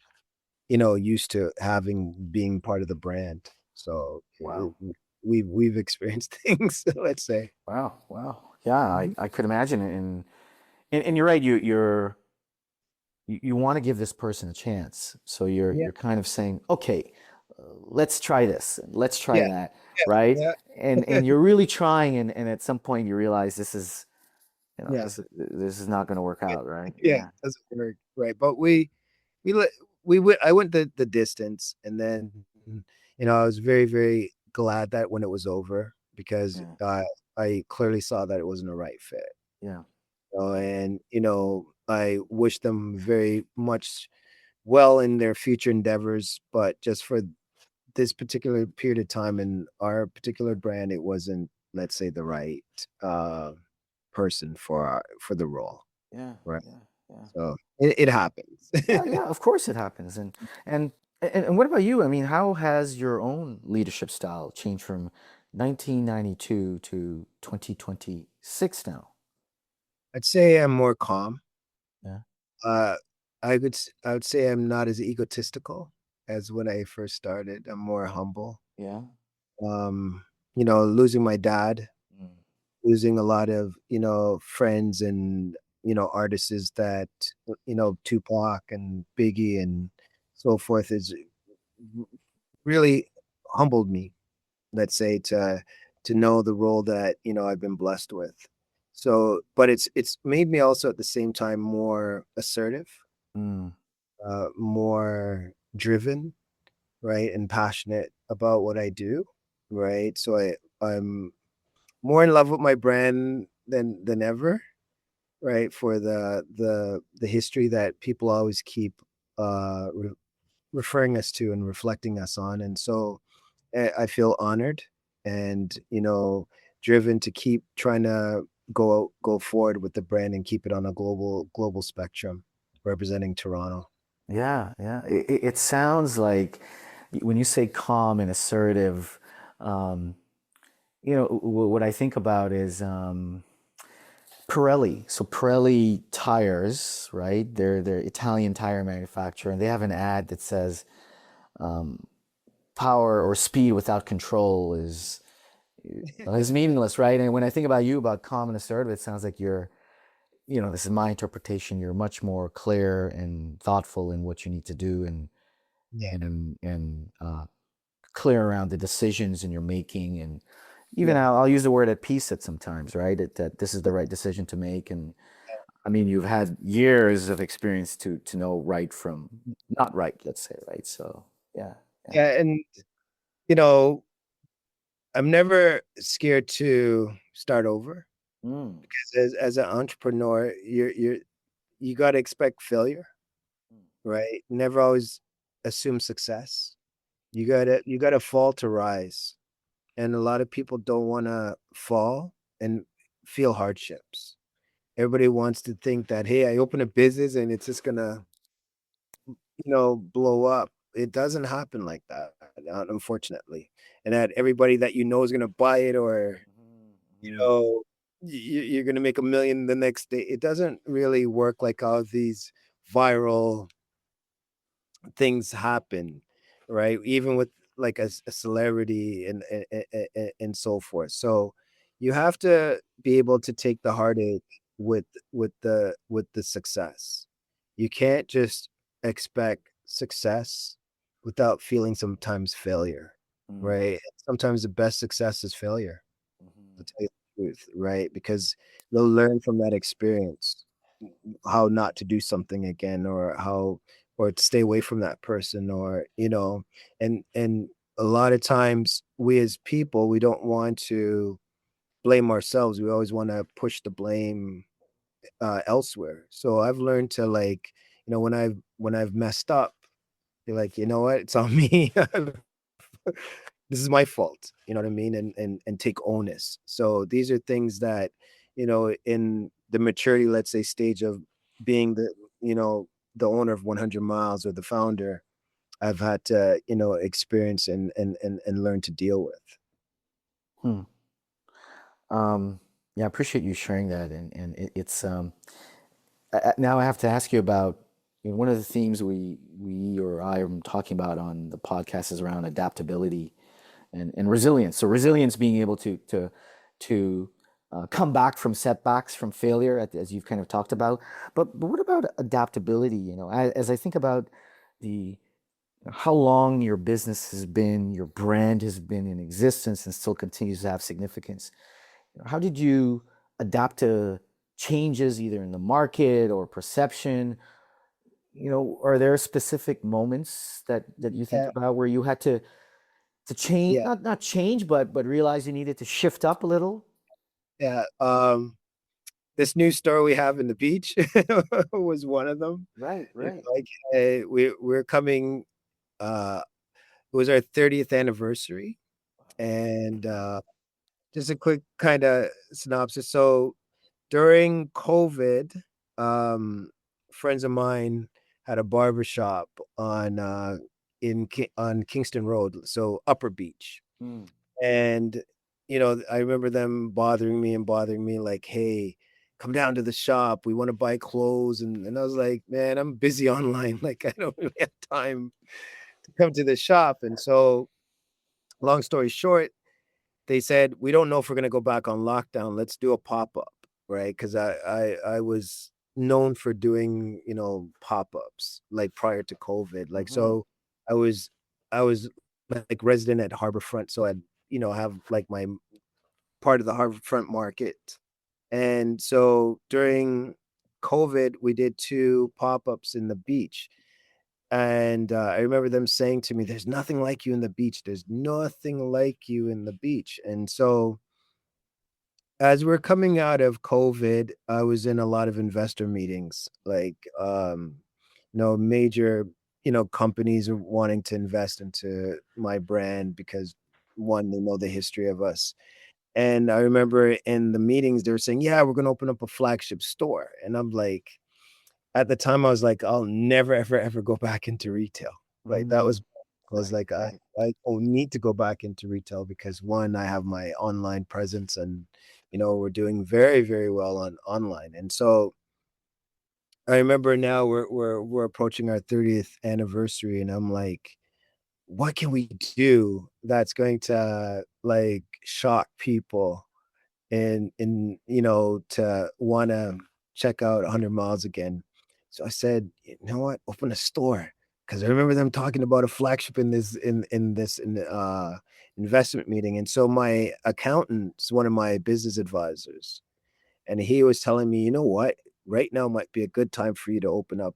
used to having being part of the brand. So, Wow. we've experienced things, let's say. Wow. Wow. Yeah, I, Mhm. I could imagine it. And you're right. You want to give this person a chance. So you're Yeah, you're kind of saying, okay, let's try this, let's try yeah, that, right? yeah, And you're really trying, and at some point you realize this is, yeah, this is not going to work yeah, out, right? yeah, Yeah. doesn't work, right, but we let I went the distance, and then, I was very, very glad that when it was over, because, Yeah. I clearly saw that it wasn't a right fit. Yeah. And, I wish them very much well in their future endeavors, but just for this particular period of time in our particular brand, it wasn't, let's say, the right, person for the role, Yeah. right? Yeah. yeah. So it happens. Yeah, yeah, of course it happens. And and what about you? I mean, how has your own leadership style changed from 1992 to 2026 now? I'd say I'm more calm. Yeah. Uh, I would say I'm not as egotistical as when I first started. I'm more humble. Yeah. Um, losing my dad, Mm. losing a lot of, friends and, artists that, Tupac and Biggie and so forth is really humbled me, let's say, to know the role that, I've been blessed with. So, but it's made me also at the same time more assertive, Mm. more driven, right, and passionate about what I do, right? So I'm more in love with my brand than ever, right? For the history that people always keep referring us to and reflecting us on, and so I feel honored and driven to keep trying to go forward with the brand and keep it on a global spectrum, representing Toronto. Yeah, yeah. It sounds like when you say calm and assertive, um, what I think about is Pirelli. So Pirelli tires, right? They're Italian tire manufacturer, and they have an ad that says power or speed without control is meaningless, right? And when I think about you, about calm and assertive, it sounds like this is my interpretation. You're much more clear and thoughtful in what you need to do, Yeah, and clear around the decisions and you're making, and even yeah, I'll use the word at peace at sometimes, right? That this is the right decision to make, and I mean you've had years of experience to know right from not right, let's say, right? So yeah, yeah. yeah, and you know, I'm never scared to start over Mm, because as an entrepreneur, you got to expect failure, right? Never always assume success. You gotta fall to rise. And a lot of people don't want to fall and feel hardships. Everybody wants to think that, hey, I open a business and it's just gonna, blow up. It doesn't happen like that, unfortunately. And that everybody that you know is gonna buy it, or mhm, you mhm, know, you're gonna make a million the next day. It doesn't really work like all these viral things happen, right? Even with like a celebrity and so forth. So you have to be able to take the heartache with with the success. You can't just expect success without feeling sometimes failure, mm, right? Sometimes the best success is failure, mhm, to tell you the truth, right? Because they'll learn from that experience how not to do something again, or how, or to stay away from that person, or and a lot of times we as people, we don't want to blame ourselves. We always want to push the blame elsewhere. So I've learned to, like, when I've messed up, be like, you know what, it's on me. This is my fault, you know what I mean? And take onus. So these are things that, in the maturity, let's say, stage of being the owner of 100 miles, or the founder, I've had to, experience and learn to deal with. hmm. Yeah, I appreciate you sharing that, and it's now I have to ask you about, one of the themes we or I am talking about on the podcast is around adaptability and resilience. So resilience, being able to come back from setbacks, from failure, as you've kind of talked about. But what about adaptability? As I think about the how long your business has been, your brand has been in existence and still continues to have significance. How did you adapt to changes either in the market or perception? Are there specific moments that you think Yeah, about where you had to change, yeah, not change, but realize you needed to shift up a little? yeah. This new store we have in the beach was one of them. Right, right. Like, we're coming. Uh, it was our 30th anniversary, and just a quick kind of synopsis. So during COVID, um, friends of mine had a barber shop on on Kingston Road, so Upper Beach. Mm. And I remember them bothering me like, "Hey, come down to the shop. We want to buy clothes." And I was like, "Man, I'm busy online. Like I don't really have time to come to the shop." And so, long story short, they said, "We don't know if we're gonna go back on lockdown. Let's do a pop-up," right? Because I was known for doing, pop-ups, like, prior to COVID. Like, Mm-hmm. so I was, like, resident at Harborfront, so I'd, have, like, my part of the Harborfront market. And so during COVID, we did 2 pop-ups in the beach, and, I remember them saying to me, "There's nothing like you in the beach. There's nothing like you in the beach." And so as we're coming out of COVID, I was in a lot of investor meetings, like, major, companies are wanting to invest into my brand because, one, they know the history of us. And I remember in the meetings, they were saying, "Yeah, we're gonna open up a flagship store." And I'm like, at the time, I was like, "I'll never, ever, ever go back into retail." Like, that Mm. was I was Right, like, right. I don't need to go back into retail because, 1, I have my online presence and, we're doing very, very well on online. And so, I remember now we're approaching our 30th anniversary, and I'm like, "What can we do that's going to, like, shock people and to wanna check out 100 miles again?" So I said, "You know what? Open a store." Because I remember them talking about a flagship in this investment meeting. And so my accountant's one of my business advisors, and he was telling me, "You know what? Right now might be a good time for you to open up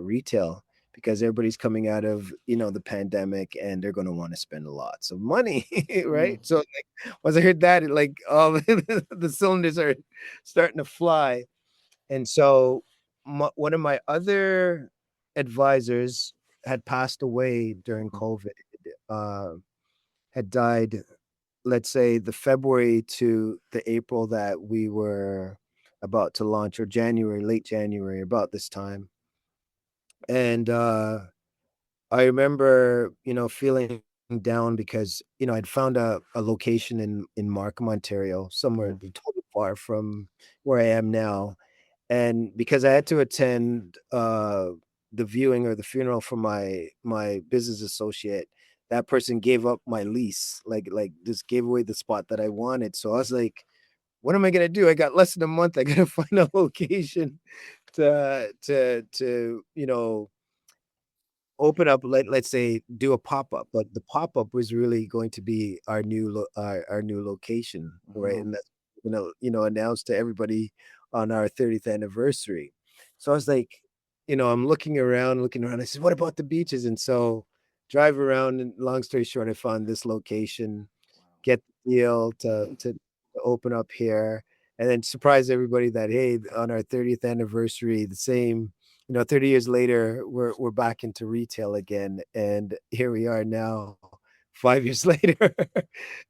retail because everybody's coming out of, the pandemic, and they're gonna wanna spend lots of money." Mm. Right? So, like, once I heard that, it, like, all the cylinders are starting to fly. And so, one of my other advisors had passed away during Mhm. COVID, uh, had died, let's say, the February to the April that we were about to launch, or January, late January, about this time. And I remember, feeling down because, I'd found a location in Markham, Ontario, somewhere Mhm. totally far from where I am now. And because I had to attend the viewing or the funeral for my business associate, that person gave up my lease, like just gave away the spot that I wanted. So I was like, what am I gonna do? I got less than a month. I gotta find a location to open up, let's say, do a pop-up. But the pop-up was really going to be our new location, right? Mhm. And that's announce to everybody on our 30th anniversary. So I was like, I'm looking around. I said, "What about the beaches?" And so drive around, and long story short, I found this location, get the deal to open up here, and then surprise everybody that, hey, on our 30th anniversary, the same, 30 years later, we're back into retail again, and here we are now, 5 years later,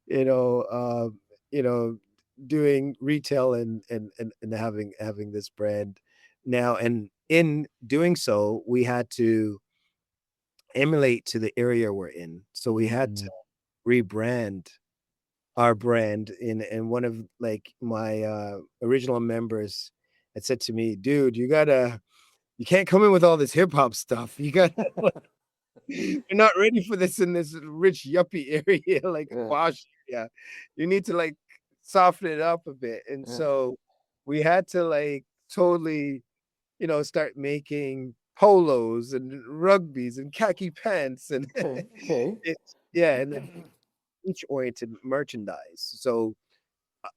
you know, um, you know, doing retail and having this brand now. And in doing so, we had to emulate to the area we're in. So we had to Mm. rebrand our brand. And one of, like, my original members had said to me, "Dude, you can't come in with all this hip hop stuff. You got you're not ready for this in this rich yuppie area, like Yeah, posh area. You need to, like, soften it up a bit." And yeah. so we had to, like, totally, start making polos and rugbies and khaki pants and Okay, okay. yeah, and then beach-oriented merchandise. So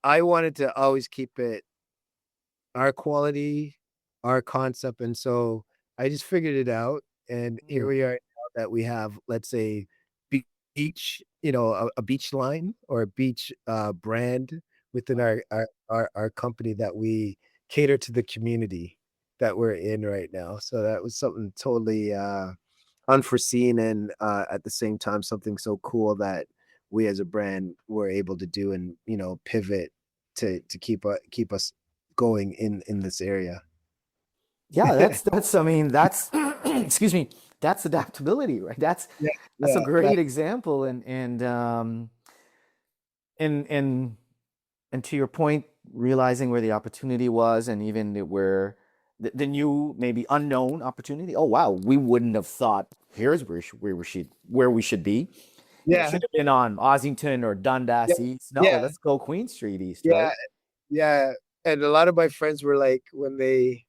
I wanted to always keep it our quality, our concept. And so I just figured it out, and here Mm. we are now that we have, let's say, beach, a beach line or a beach, brand within Wow. our company, that we cater to the community that we're in right now. So that was something totally, unforeseen, and, at the same time, something so cool that we as a brand were able to do, and, pivot to keep us going in this area. Yeah, that's I mean that's excuse me, that's adaptability, right? Yeah, That's a yeah, great example, and and and to your point, realizing where the opportunity was, and even where the new, maybe unknown opportunity. Oh wow, we wouldn't have thought here's where we should be. You know, yeah, should have been on Ossington or yeah, Dundas East. No, yeah, let's go Queen Street East, yeah, right? yeah. And a lot of my friends were like, when they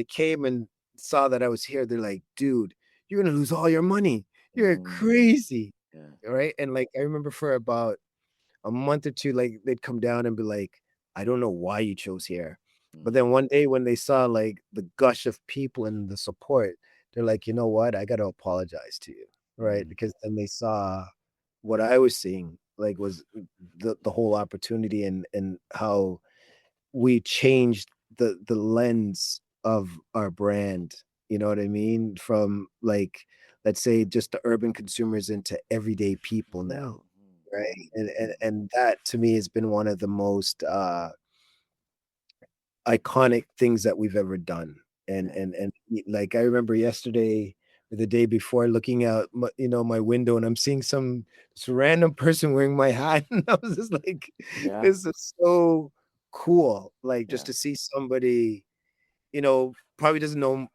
came and saw that I was here, they're like, dude, you're gonna lose all your money. You're Mm, crazy. yeah. Right. And like I remember for about a month or two, like they'd come down and be like, I don't know why you chose here. But Mm, then one day when they saw like the gush of people and the support, they're like, you know what? I gotta apologize to you. Right. mm, Because then they saw what I was seeing, like was the whole opportunity and how we changed the lens of our brand, you know what I mean? From like, let's say just the urban consumers into everyday people mm, now, right? And that to me has been one of the most iconic things that we've ever done. yeah. And like I remember yesterday or the day before looking out my, my window and I'm seeing this random person wearing my hat and I was just like, Yeah. this is so cool. Like just Yeah. to see somebody, probably doesn't know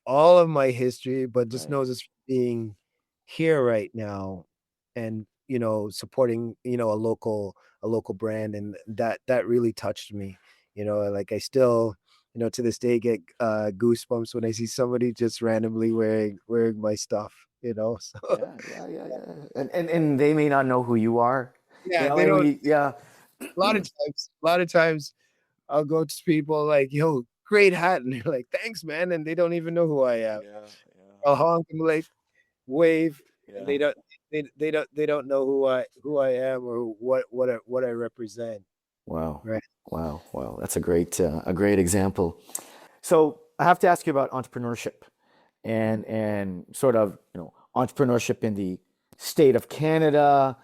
all of my history, but just Right. knows it's being here right now and supporting a local brand, and that really touched me. Like I still to this day get goosebumps when I see somebody just randomly wearing my stuff, so Yeah, yeah, yeah, yeah. And they may not know who you are. You yeah, know, they and don't. yeah. A lot of times I'll go to people like, yo, great hat, and they're like, thanks man, and they don't even know who I am. Yeah, yeah, I'll honk and like wave, and yeah. they don't know who I am or what I represent. Wow. Right. Wow. Wow. That's a great example. So I have to ask you about entrepreneurship and sort of, entrepreneurship in the state of Canada.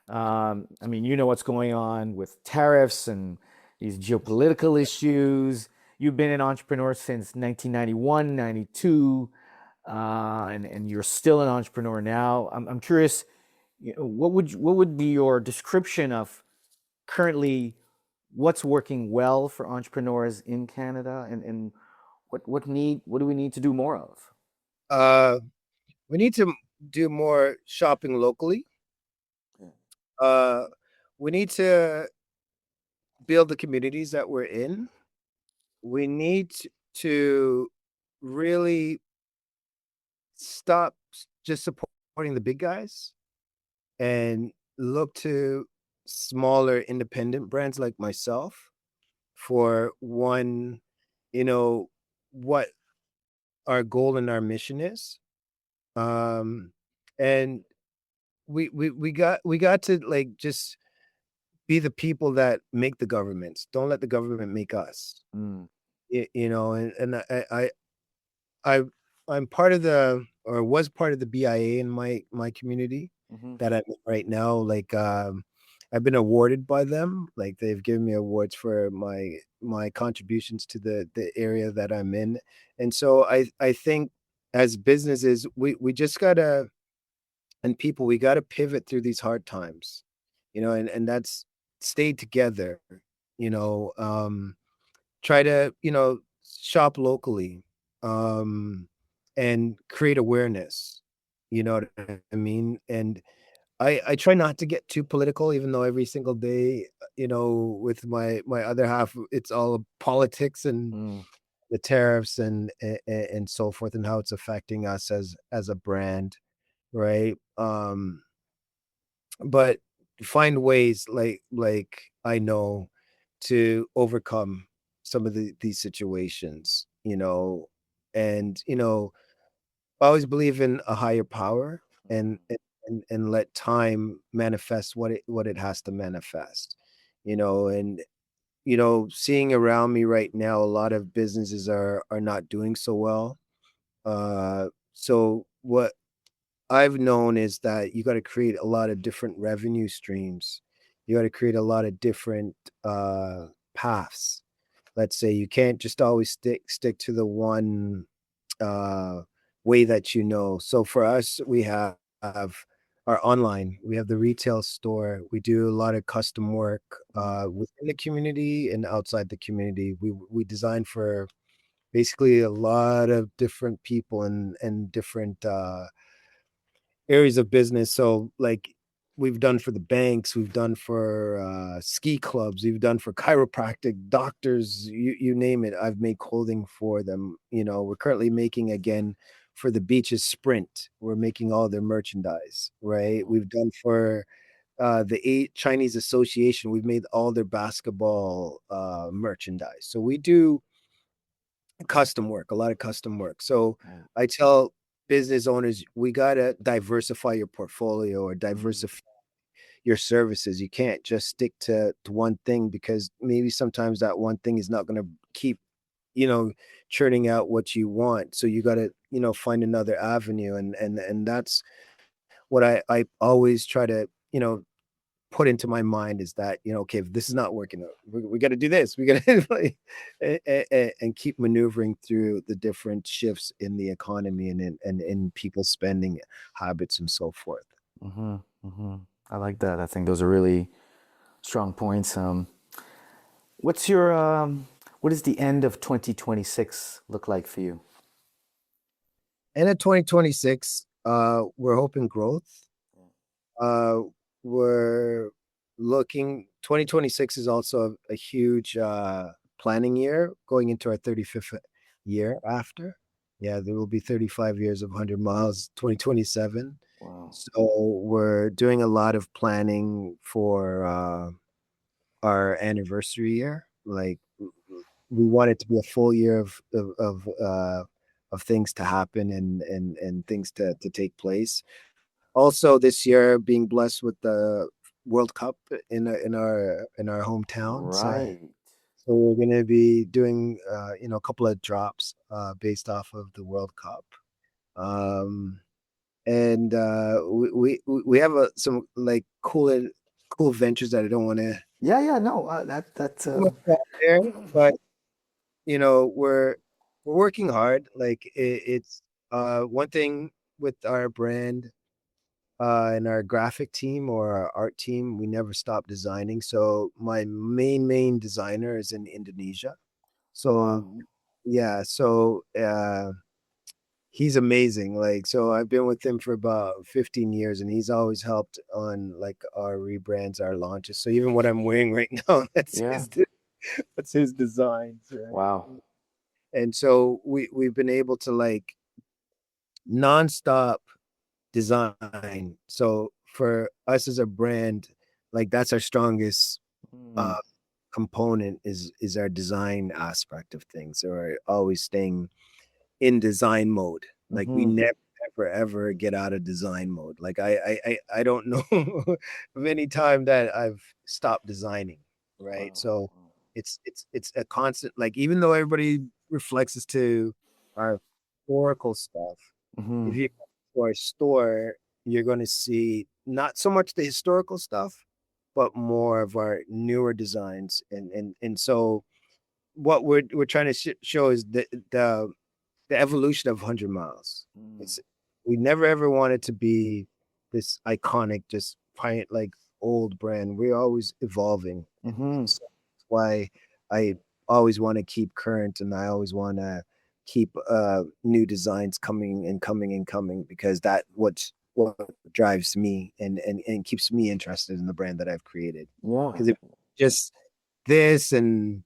I mean, you know what's going on with tariffs and these geopolitical issues. You've been an entrepreneur since 1991, 92, and you're still an entrepreneur now. I'm curious, what would be your description of currently what's working well for entrepreneurs in Canada, and what do we need to do more of? Uh, we need to do more shopping locally. Yeah. Uh, we need to build the communities that we're in. We need to really stop just supporting the big guys and look to smaller independent brands like myself for one, what our goal and our mission is. Um, and we got to like just be the people that make the governments. Don't let the government make us. Mm, And I I'm part of the or was part of the BIA in my community hmm. that I'm in right now. Like I've been awarded by them. Like they've given me awards for my contributions to the area that I'm in. And so I think as businesses we just gotta, and people, we gotta pivot through these hard times. And that's stay together, you know, um try to shop locally, um and create awareness, you know what I mean. And I try not to get too political, even though every single day, with my other half, it's all politics and Mm, the tariffs and so forth, and how it's affecting us as a brand, right? But find ways, like I know, to overcome some of these situations, and I always believe in a higher power, and mhm, and let time manifest what it has to manifest, and seeing around me right now, a lot of businesses are not doing so well. So what I've known is that you gotta create a lot of different revenue streams. You gotta create a lot of different, paths. let's say you can't just always stick to the one uh way that you know. So for us, we have our online, we have the retail store. We do a lot of custom work Mm. within the community and outside the community. We design for basically a lot of different people and different areas of business. So like we've done for the banks, we've done for ski clubs, we've done for chiropractic doctors, you name it. I've made clothing for them. We're currently making again for the beaches sprint. We're making all their merchandise, right? We've done for the eight Chinese Association. We've made all their basketball merchandise. So we do custom work, a lot of custom work. So Right. I tell business owners, we got to diversify your portfolio or Mm. diversify your services. You can't just stick to one thing, because maybe sometimes that one thing is not going to keep, you know, churning out what you want. So you got to, find another avenue. And that's what I always try to, put into my mind, is that, okay, if this is not working out, we got to do this, we got to like, and keep maneuvering through the different shifts in the economy and in people's spending habits and so forth. Mm-hmm. Mm-hmm. I like that. I think those are really strong points. What's your what does the end of 2026 look like for you? And at 2026, we're hoping growth. uh we're looking 2026 is also a huge planning year, going into our 35th year after. Yeah, there will be 35 years of 100 miles 2027. Wow. So we're doing a lot of planning for our anniversary year. Like we want it to be a full year of things to happen and things to take place. Also, this year being blessed with the World Cup in our hometown. So Right. so we're going to be doing a couple of drops based off of the World Cup. Um, and we have some like cool ventures that I don't want to Yeah, yeah, no, that's too much out there, but we're working hard. Like it's one thing with our brand and our graphic team or our art team, we never stop designing. So my main designer is in Indonesia. So wow. yeah, so he's amazing. Like, so I've been with him for about 15 years, and he's always helped on like our rebrands, our launches. So even what I'm wearing right now, Yeah. that's his designs, right? Wow. And so we've been able to like nonstop design. So for us as a brand, like that's our strongest Mm. uh component, is our design aspect of things, or always staying in design mode. Like we Mm-hmm. never ever get out of design mode. Like I don't know of any time that I've stopped designing, right? Wow. So it's a constant, like even though everybody reflects us to our historical stuff, Mm-hmm. if you go to our store, you're going to see not so much the historical stuff, but more of our newer designs. And so what we're trying to show is the evolution of 100 miles. Mm. It's We never ever wanted to be this iconic, just like old brand. We're always evolving. Mm-hmm. So that's why I always want to keep current, and I always want to keep new designs coming and coming and coming, because what drives me and keeps me interested in the brand that I've created. Yeah. Because if just this and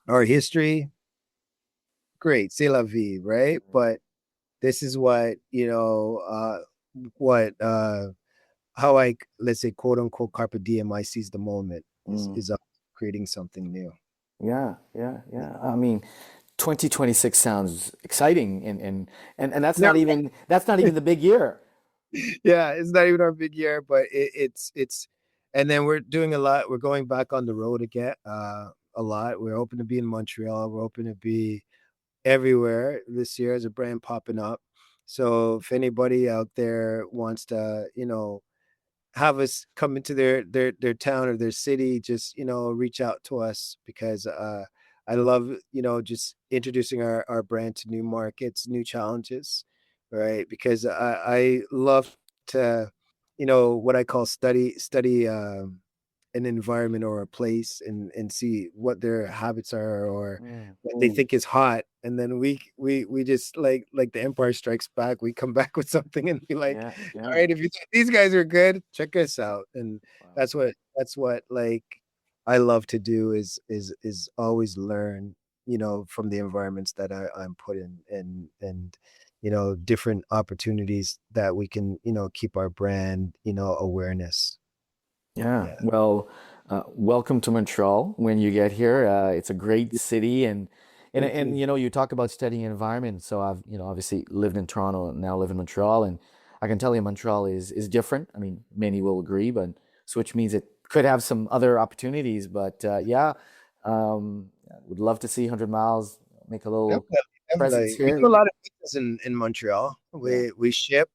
our history, great, c'est la vie, right? But this is what how I, let's say, quote unquote, carpe diem, I seize the moment, Mm. is creating something new. Yeah, yeah, yeah. I mean, 2026 sounds exciting and Never, that's not even the big year. yeah, it's not even our big year, but it's and then we're doing a lot. We're going back on the road again, a lot. We're hoping to be in Montreal. We're hoping to be everywhere this year as a brand popping up. So if anybody out there wants to, have us come into their town or their city, just reach out to us, because I love, just introducing our brand to new markets, new challenges, right? Because I love to, what I call study an environment or a place and see what their habits are or Mm, what they think is hot. And then we just like the Empire Strikes Back, we come back with something and be like, yeah, all yeah. right, if you think these guys are good, check us out. And Wow. that's what like I love to do is always learn, from the environments that I'm put in and different opportunities that we can, keep our brand, awareness. Yeah, Yeah. well, welcome to Montreal when you get here. It's a great city, and Thank and you. you know you talk about studying environment. So I've obviously lived in Toronto and now live in Montreal, and I can tell you Montreal is different. I mean, many will agree, but so which means it could have some other opportunities. But yeah, would love to see 100 Miles make a little Definitely, presence definitely. We here. do a lot of business in Montreal. Yeah, We ship.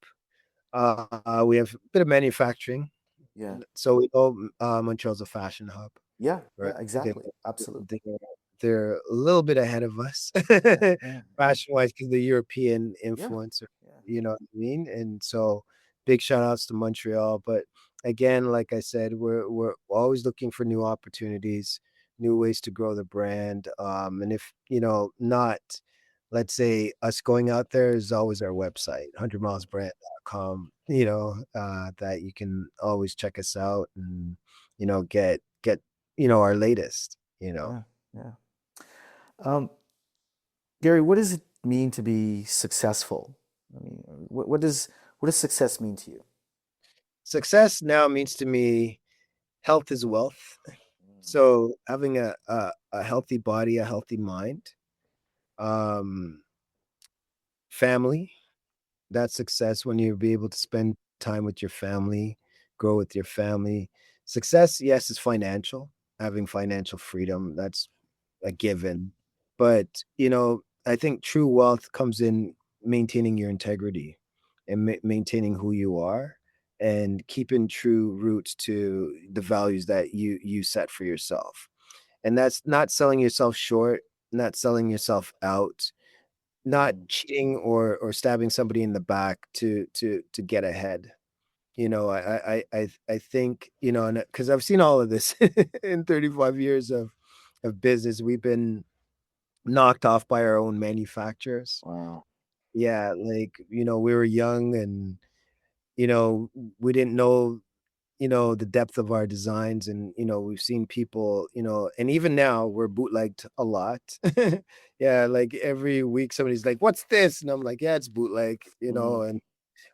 We have a bit of manufacturing. yeah, So we know Montreal's a fashion hub. yeah, Right. yeah, exactly, absolutely. They're they're a little bit ahead of us Yeah, yeah, fashion-wise because the European yeah, influence, yeah. you know what I mean? And so big shout outs to Montreal. But again, like I said, we're always looking for new opportunities, new ways to grow the brand. And if, not, let's say us going out there is always our website, hundredmilesbrand.com, that you can always check us out and, get our latest, Yeah, yeah. Um, Gary, what does it mean to be successful? I mean, what does success mean to you? Success now means to me health is wealth. Mm, So having a healthy body, a healthy mind, um, family, that's success when you be able to spend time with your family, grow with your family. Success, yes, is financial, having financial freedom. That's a given. But, I think true wealth comes in maintaining your integrity and maintaining who you are and keeping true roots to the values that you set for yourself. And that's not selling yourself short, not selling yourself out, not mm, cheating or stabbing somebody in the back to get ahead. I think, and because I've seen all of this in 35 years of business, we've been knocked off by our own manufacturers. wow. Yeah, like, we were young and, you know, we didn't know, the depth of our designs and, we've seen people, and even now we're bootlegged a lot. Yeah, like every week somebody's like, "What's this?" And I'm like, "Yeah, it's bootleg," Mm, and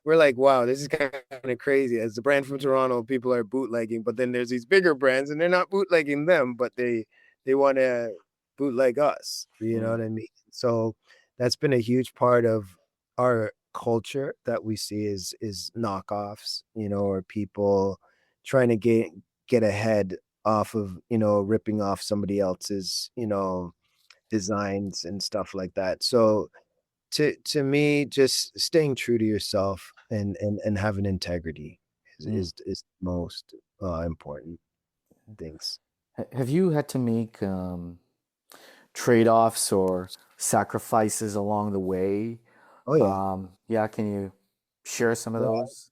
we're like, wow, this is kind of crazy. As a brand from Toronto, people are bootlegging, but then there's these bigger brands and they're not bootlegging them, but they want to bootleg us. You know mm, what I mean? So that's been a huge part of our culture that we see is knockoffs, or people trying to get ahead off of, ripping off somebody else's, designs and stuff like that. So to me, just staying true to yourself and having integrity is mm. is most important things. Have you had to make trade-offs or sacrifices along the way? Oh yeah, Yeah, can you share some of those?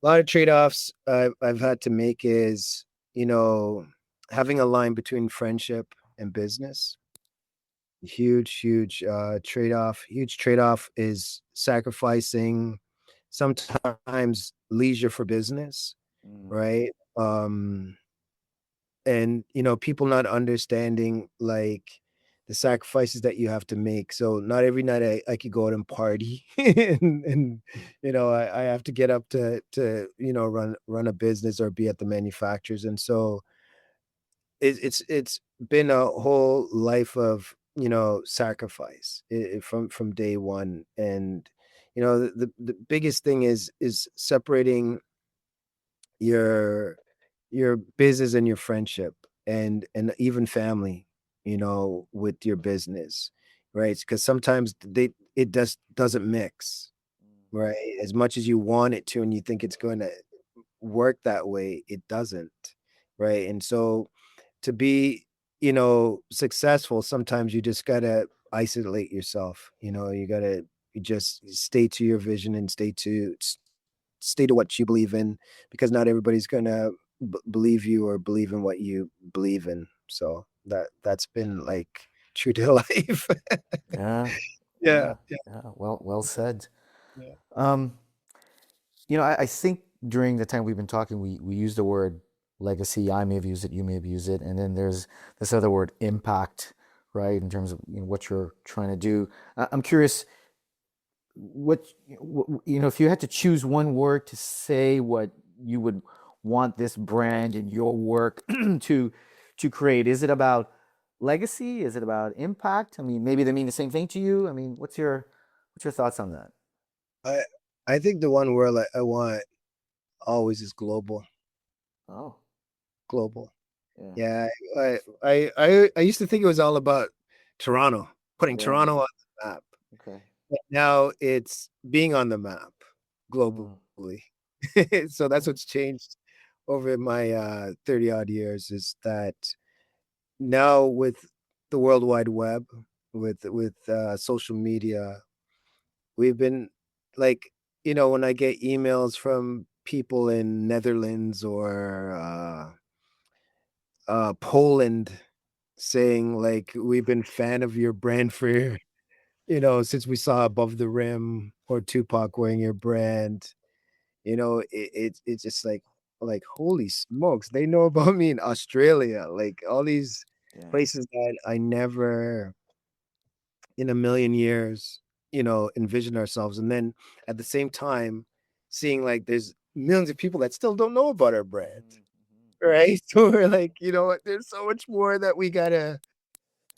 a lot of trade-offs I've had to make is, you know having a line between friendship and business. Huge trade-off is sacrificing sometimes leisure for business, Mm, right? And people not understanding like the sacrifices that you have to make. So not every night I could go out and party and I have to get up to run a business or be at the manufacturers. And so it's been a whole life of sacrifice from day one. And the biggest thing is separating your your business and your friendship and even family, with your business, right? Because sometimes it just doesn't mix, right? As much as you want it to and you think it's going to work that way, it doesn't, right? And so to be, successful, sometimes you just gotta isolate yourself. You just stay to your vision and stay to what you believe in, because not everybody's gonna believe you or believe in what you believe in. So that's been like true to life. Yeah, Yeah, yeah, yeah. Well said. yeah, Um, I think during the time we've been talking, we used the word legacy. I may have used it, you may have used it, and then there's this other word, impact, right? In terms of what you're trying to do. I'm curious, what if you had to choose one word to say what you would want this brand and your work to create, is it about legacy? Is it about impact? I mean, maybe they mean the same thing to you. I mean, what's your thoughts on that? I I think the one word I want always is global. Oh, Global. yeah, Yeah, I used to think it was all about Toronto, putting yeah, Toronto on the map. okay. But now it's being on the map Mm, globally. So that's yeah, what's changed over my 30 odd years, is that now with the World Wide Web, with social media, we've been like, when I get emails from people in Netherlands or Poland saying like, we've been fan of your brand for, since we saw Above the Rim or Tupac wearing your brand. It's just like holy smokes, they know about me in Australia, like all these yeah, places that I never in a million years, envision ourselves. And then at the same time, seeing like there's millions of people that still don't know about our brand, mhm, mhm, right? So we're like, you know what, there's so much more that we gotta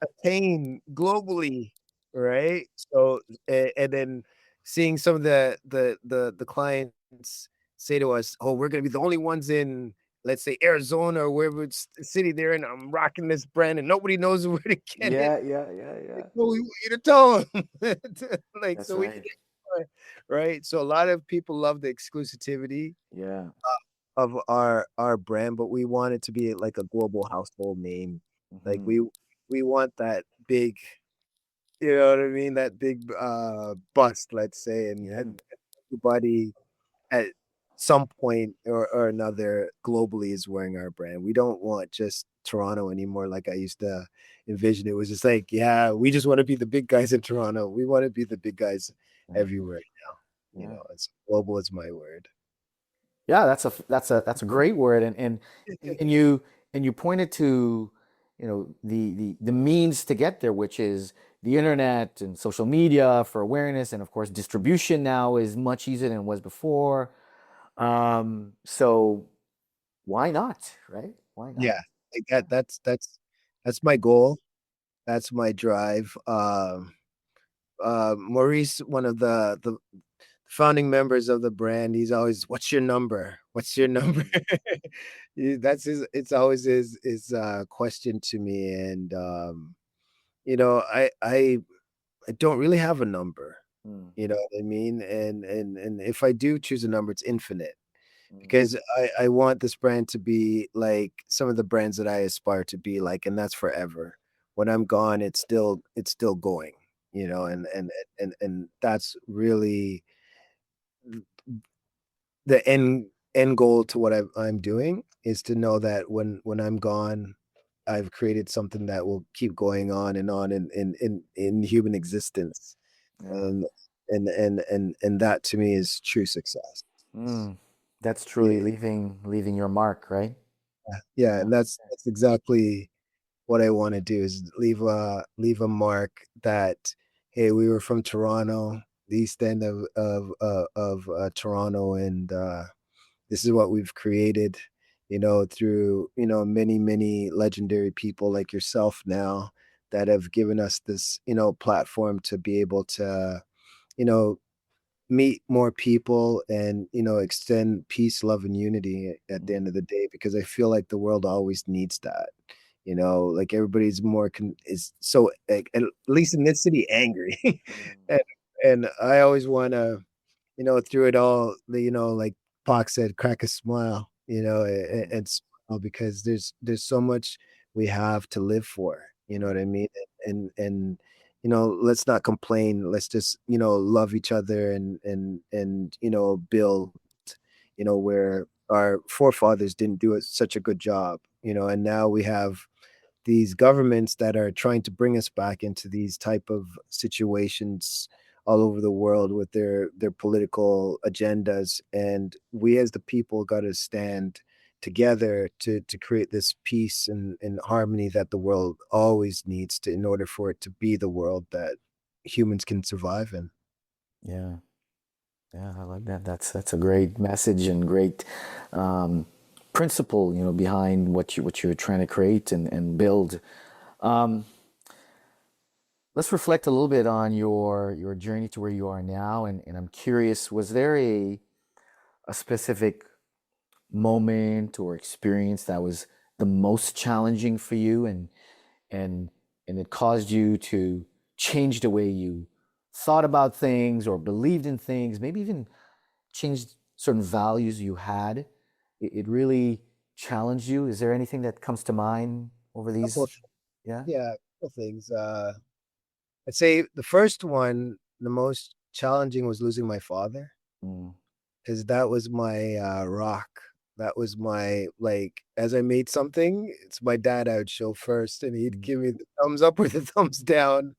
attain globally, right? So and then seeing some of the clients say to us, "Oh, we're gonna be the only ones in, let's say, Arizona or wherever city they're in. I'm rocking this brand, and nobody knows where to get it." yeah, yeah, yeah, Like, yeah. well, we want you to tell them, like, That's so we can right. get, right. So a lot of people love the exclusivity Yeah. of our brand, but we want it to be like a global household name. Like Hmm. we want that big, you know what I mean? That big bust, let's say, Yeah. and everybody at some point or another globally is wearing our brand. We don't want just Toronto anymore like I used to envision. It was just like, yeah, we just want to be the big guys in Toronto. We want to be the big guys Yeah. everywhere now. Yeah. It's global is my word. Yeah, that's a great word, and you pointed to the means to get there, which is the internet and social media for awareness, and of course distribution now is much easier than it was before. So why not, right? Why not? Yeah, like that's my goal. That's my drive. Maurice, one of the founding members of the brand, he's always, "What's your number? What's your number?" Mm, That's his. It's always his question to me, and I don't really have a number. mm, You know what I mean? And if I do choose a number, it's infinite, mm, because I want this brand to be like some of the brands that I aspire to be like, and that's forever. When I'm gone, it's still going, yeah, and that's really the end goal to what I'm doing, is to know that when I'm gone, I've created something that will keep going on and on in human existence, yeah. and and that to me is true success. Mm. That's Yeah, truly leaving your mark, right? yeah, Yeah. and that's exactly what I want to do, is leave a mark that, hey, we were from Toronto, the East End of Toronto, and this is what we've created, through many legendary people like yourself now, that have given us this platform to be able to you know meet more people, and extend peace, love, and unity at the Mm, end of the day, because I feel like the world always needs that. Like everybody's is so, like, at least in this city, angry. mm, and and I always want to, through it all, like Pac said, crack a smile, and smile, because there's so much we have to live for. You know what I mean? And let's not complain. Let's just, love each other and build, where our forefathers didn't do such a good job, and now we have these governments that are trying to bring us back into these type of situations all over the world with their political agendas, and we as the people got to stand together to create this peace and harmony that the world always needs to in order for it to be the world that humans can survive in. Yeah. Yeah, I like that. That's a great message and great um, principle, behind what you're trying to create and build. Um, let's reflect a little bit on your journey to where you are now, and I'm curious, was there a specific moment or experience that was the most challenging for you, and and it caused you to change the way you thought about things or believed in things, maybe even changed certain values you had? It really challenged you. Is there anything that comes to mind over Couple these? of Yeah. Yeah, couple things. I'd say the first one, the most challenging, was losing my father, Mm, because that was my rock. That was my, like, as I made something, it's my dad I would show first, and he'd mm, give me the thumbs up or the thumbs down.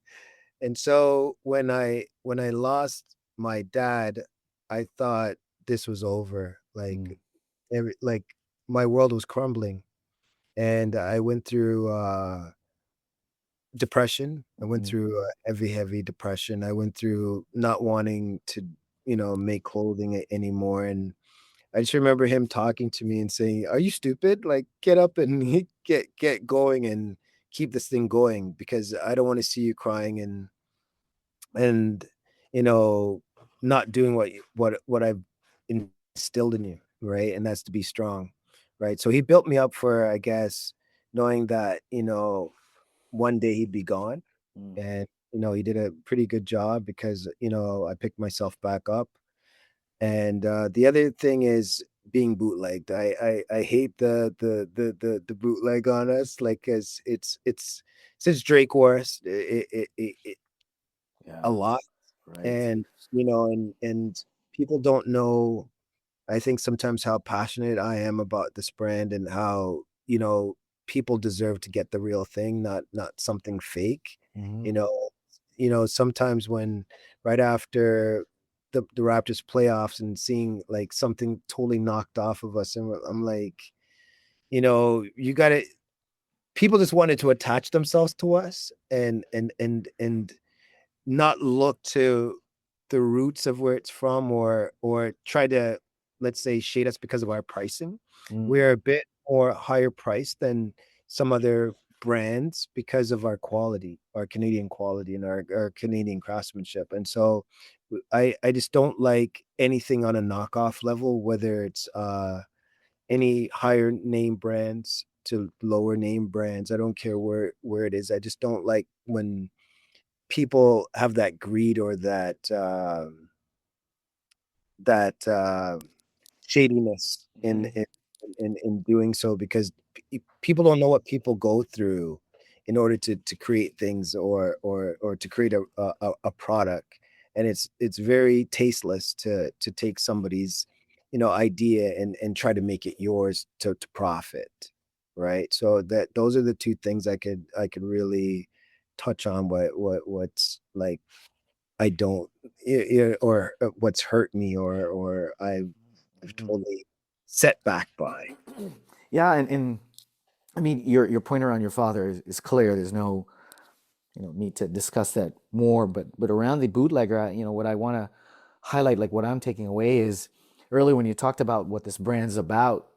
And so when I lost my dad, I thought this was over. mm, Like my world was crumbling, and I went through depression. I went mm, through a heavy, heavy depression. I went through not wanting to, make clothing anymore. And I just remember him talking to me and saying, "Are you stupid? Like, get up and get going and keep this thing going, because I don't want to see you crying and you know not doing what I've instilled in you, right? And that's to be strong, right?" So he built me up for, I guess, knowing that one day he'd be gone, mm, and he did a pretty good job because I picked myself back up. And the other thing is being bootlegged. I hate the bootleg on us, like, cause it's since Drake Wars a yeah. lot, Right. and and people don't know, I think, sometimes how passionate I am about this brand, and how, people deserve to get the real thing, not something fake. Hmm. You know, sometimes when right after the Raptors playoffs and seeing like something totally knocked off of us, and I'm like, you got to people just wanted to attach themselves to us and not look to the roots of where it's from, or try to, let's say, shade us because of our pricing. Mm, We're a bit more higher priced than some other brands because of our quality, our Canadian quality, and our Canadian craftsmanship. And so I just don't like anything on a knockoff level, whether it's any higher name brands to lower name brands. I don't care where it is. I just don't like when people have that greed or that shadiness in mhm, in doing so, because people don't know what people go through in order to create things, or to create a product. And it's very tasteless to take somebody's idea and try to make it yours to profit, right? So those are the two things I could really touch on, what's like, I don't, or what's hurt me, or I've mhm. totally set back by. Yeah, and I mean, your point around your father is clear. There's no, need to discuss that more. But around the bootlegger, what I want to highlight, like what I'm taking away, is earlier when you talked about what this brand's about,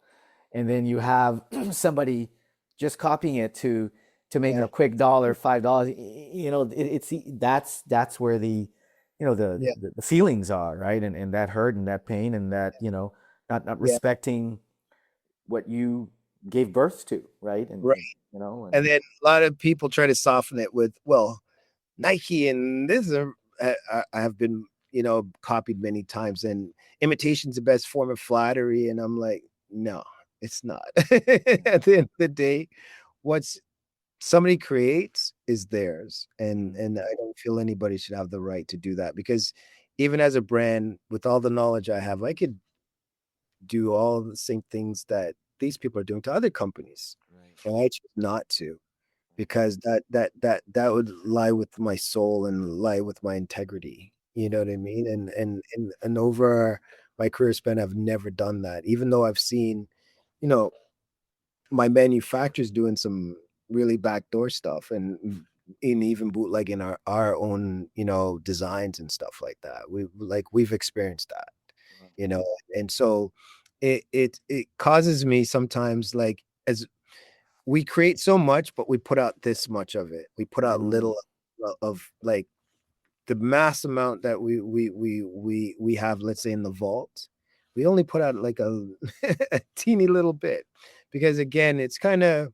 and then you have somebody just copying it to make Yeah, a quick dollar, $5. That's where yeah, the feelings are, right? And that hurt and that pain and that, not yeah, respecting what you gave birth to, right? right. And you know, And and then a lot of people try to soften it with, well, Nike and this are, I have been, copied many times, and imitation's the best form of flattery. And I'm like, no, it's not. At the end of the day, what's somebody creates is theirs, Mm, and I don't feel anybody should have the right to do that, because even as a brand, with all the knowledge I have, I could do all the same things that these people are doing to other companies, right, and I choose not to, because that would lie with my soul and lie with my integrity. You know what I mean? And over my career span, I've never done that, even though I've seen, you know, my manufacturers doing some really backdoor stuff, and even bootlegging our own, designs and stuff like that. We've experienced that, right. you know, and so it causes me sometimes, like, as we create so much, but we put out this much of it. We put out Mm, little of, like, the mass amount that we have, let's say, in the vault. We only put out like a, a teeny little bit, because again, it's kind of,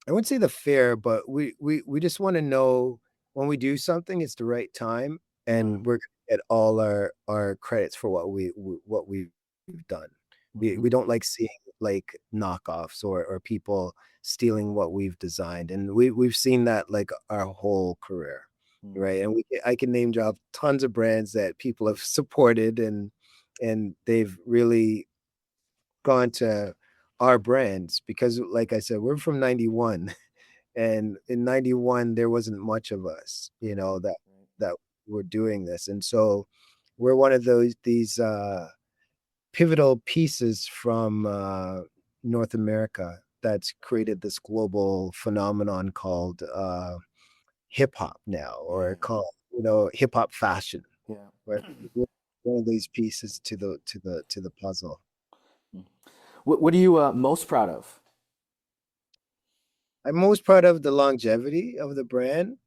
I wouldn't say the fair, but we just want to know when we do something, it's the right time, yeah. and we're gonna get all our credits for what we've done. We Hmm. don't like seeing, like, knockoffs or people stealing what we've designed, and we've seen that, like, our whole career, Mm, right? And I can name drop tons of brands that people have supported, and they've really gone to our brands, because, like I said, we're from 91, and in 91 there wasn't much of us, right, right. that were doing this, and so we're one of these pivotal pieces from North America that's created this global phenomenon called hip hop now, or Yeah, called, hip hop fashion, yeah. where we're one of these pieces to the puzzle. Mm. What are you most proud of? I'm most proud of the longevity of the brand.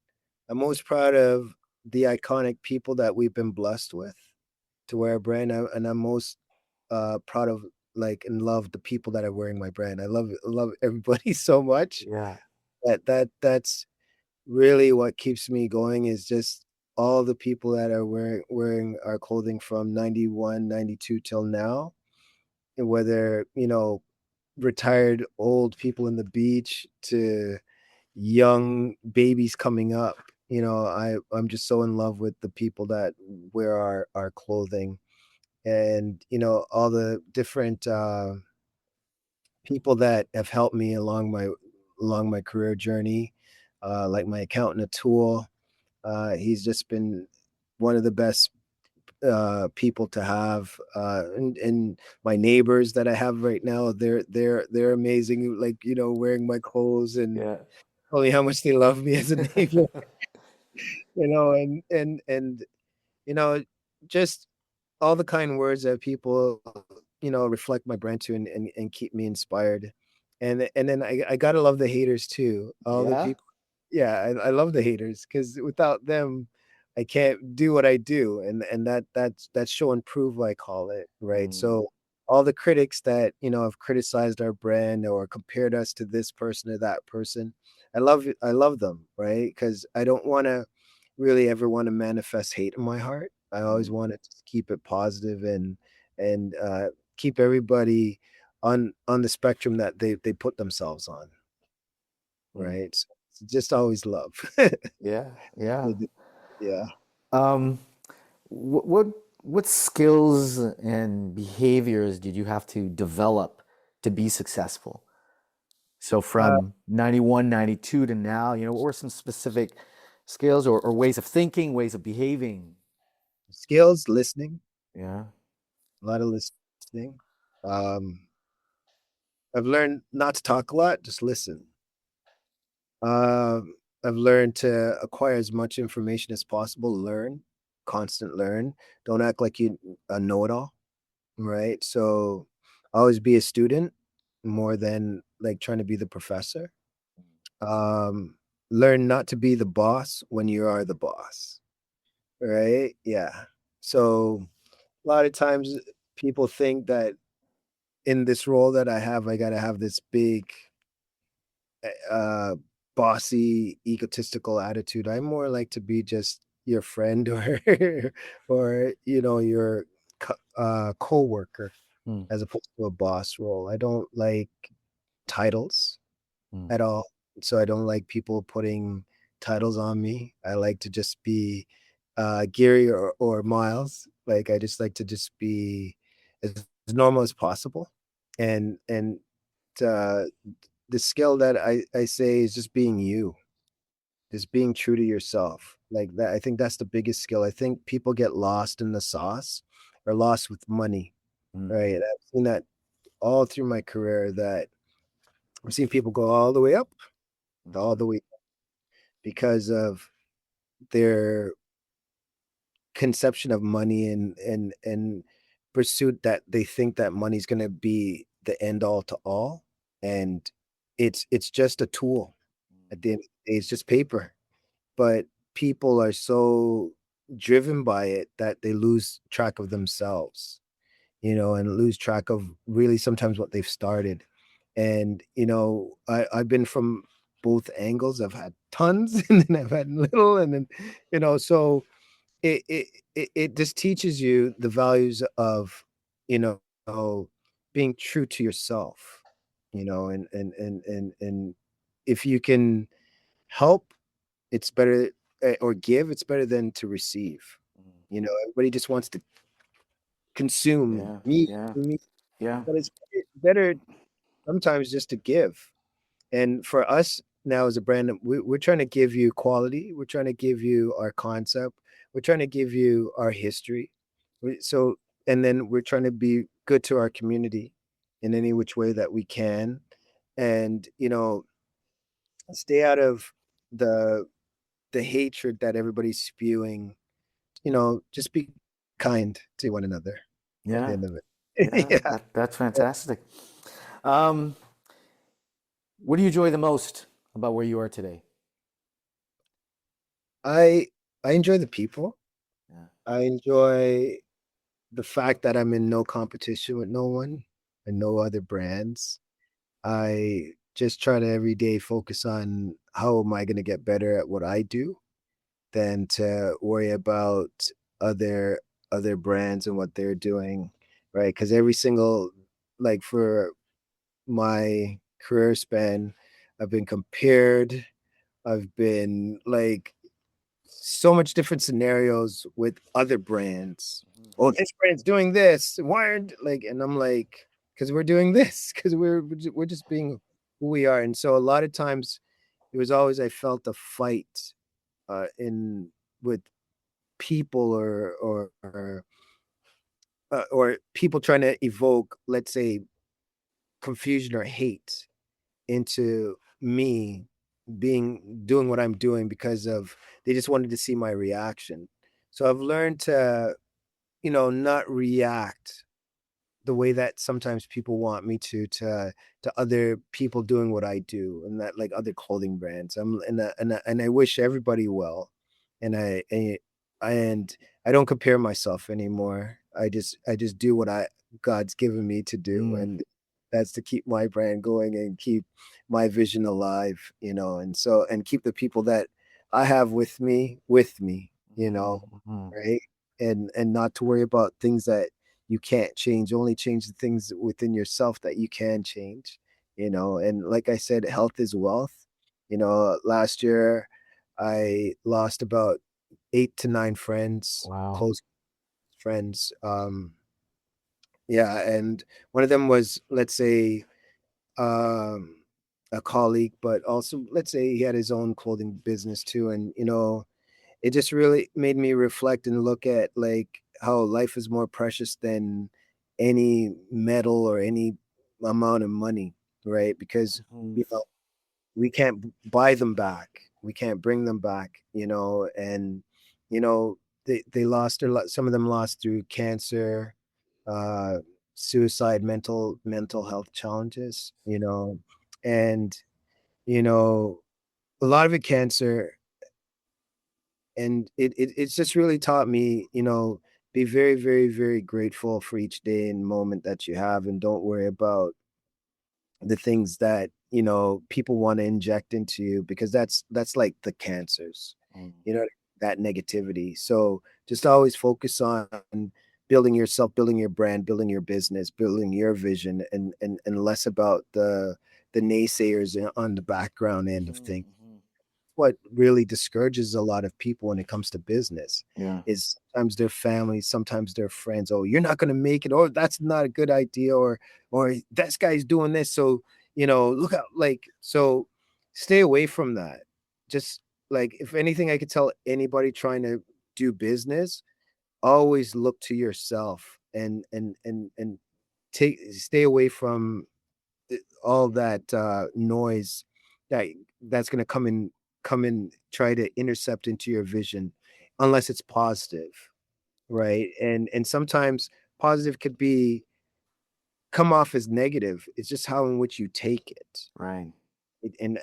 I'm most proud of the iconic people that we've been blessed with to wear a brand, and I'm most proud of, like, and love the people that are wearing my brand. I love everybody so much Yeah. that's really what keeps me going, is just all the people that are wearing our clothing from 91, 92 till now, and whether, retired old people in the beach to young babies coming up. I'm just so in love with the people that wear our clothing, and all the different people that have helped me along my career journey, like my accountant Atul. He's just been one of the best people to have, and my neighbors that I have right now, they're amazing, like, wearing my clothes and Yeah. telling me how much they love me as a neighbor. And you know, just all the kind words that people, reflect my brand to, and keep me inspired. And then I gotta love the haters too. All the Yeah. people, yeah, I love the haters, because without them, I can't do what I do, and that's show and prove, I call it, right? Mm, So all the critics that, have criticized our brand or compared us to this person or that person, I love them, right? Because I don't want to really ever want to manifest hate in my heart. I always mm, want to keep it positive, and keep everybody on the spectrum that they put themselves on, mm. right? So just always love. Yeah, yeah. Yeah. Um, what what skills and behaviors did you have to develop to be successful? So Uh, from 91, 92 to now, what were some specific skills or ways of thinking, ways of behaving? Skills, listening, Yeah. a lot of listening. Um, I've learned not to talk a lot, just listen. I've learned to acquire as much information as possible, learn, constant learn. Don't act like you know it all, right? So always be a student more than, like, trying to be the professor. Um, Learn not to be the boss when you are the boss, right? Yeah. So a lot of times people think that in this role that I have, I got to have this big, uh, bossy, egotistical attitude. I more like to be just your friend, or, or, your co-worker, Mm, as opposed to a boss role. I don't like titles mm, at all. So I don't like people putting titles on me. I like to just be Gary or Miles. Like I just like to just be as normal as possible. And uh, the skill that I say is just being you, just being true to yourself. Like that, I think that's the biggest skill. I think people get lost in the sauce or lost with money, Mm, right? And I've seen that all through my career that I've seen people go all the way up, all mhm, the way because of their conception of money and pursuit that they think that money's going to be the end all to all, and it's just a tool mm, at the end of the day. It's just paper, but people are so driven by it that they lose track of themselves, and lose track of really sometimes what they've started. And I've been from both angles. I've had tons and then I've had little, and then so it just teaches you the values of you know being true to yourself, and if you can help, it's better, or give, it's better than to receive. mm. Everybody just wants to consume Yeah, me, yeah, me, yeah. but it's better sometimes just to give. And for us now as a brand, we're trying to give you quality. We're trying to give you our concept. We're trying to give you our history. So, and then we're trying to be good to our community in any which way that we can. And, stay out of the the hatred that everybody's spewing. Just be kind to one another at the Yeah, end of it. yeah, Yeah. that's fantastic. Um, what do you enjoy the most about where you are today? I I enjoy the people. Yeah. I enjoy the fact that I'm in no competition with no one and no other brands. I just try to every day focus on how am I going to get better at what I do than to worry about other other brands and what they're doing, right? Because every single, like, for my career span, I've been compared. I've been like so much different scenarios with other brands. Mhm. Oh, this brand's doing this. Why aren't, like, and I'm like, because we're doing this, because we're just being who we are. And so a lot of times it was always I felt a fight in with people or people trying to evoke, let's say, confusion or hate into me doing what I'm doing because of they just wanted to see my reaction. So I've learned to, not react the way that sometimes people want me to other people doing what I do, and that, like, other clothing brands. And I wish everybody well, and and I don't compare myself anymore. I just do what I God's given me to do, Mm, and that's to keep my brand going and keep my vision alive, and so and keep the people that I have with me, mhm, mhm, right? And not to worry about things that you can't change. Only change the things within yourself that you can change, and like I said, health is wealth. Last year I lost about 8 to 9 friends, wow. close friends. Yeah, and one of them was, let's say, um a colleague, but also, let's say, he had his own clothing business too. And it just really made me reflect and look at, like, how life is more precious than any metal or any amount of money, right? Because Mhm, you know we can't buy them back, we can't bring them back, and you know they lost some of them lost through cancer, uh suicide, mental health challenges, and you know a lot of it cancer. And it's just really taught me, be very, very, very grateful for each day and moment that you have, and don't worry about the things that people want to inject into you, because that's like the cancers, mm, you know that negativity. So just always focus on building yourself, building your brand, building your business, building your vision, and less about the naysayers on the background end of Mhm, things. mhm. What really discourages a lot of people when it comes to business Yeah. is sometimes their families, sometimes their friends. Oh, you're not going to make it. Or that's not a good idea. Or this guy's doing this. So look out. Like so, stay away from that. Just like if anything, I could tell anybody trying to do business, always look to yourself and take stay away from all that noise that that's going to come in try to intercept into your vision unless it's positive, right? And sometimes positive could be come off as negative. It's just how in which you take it Right. and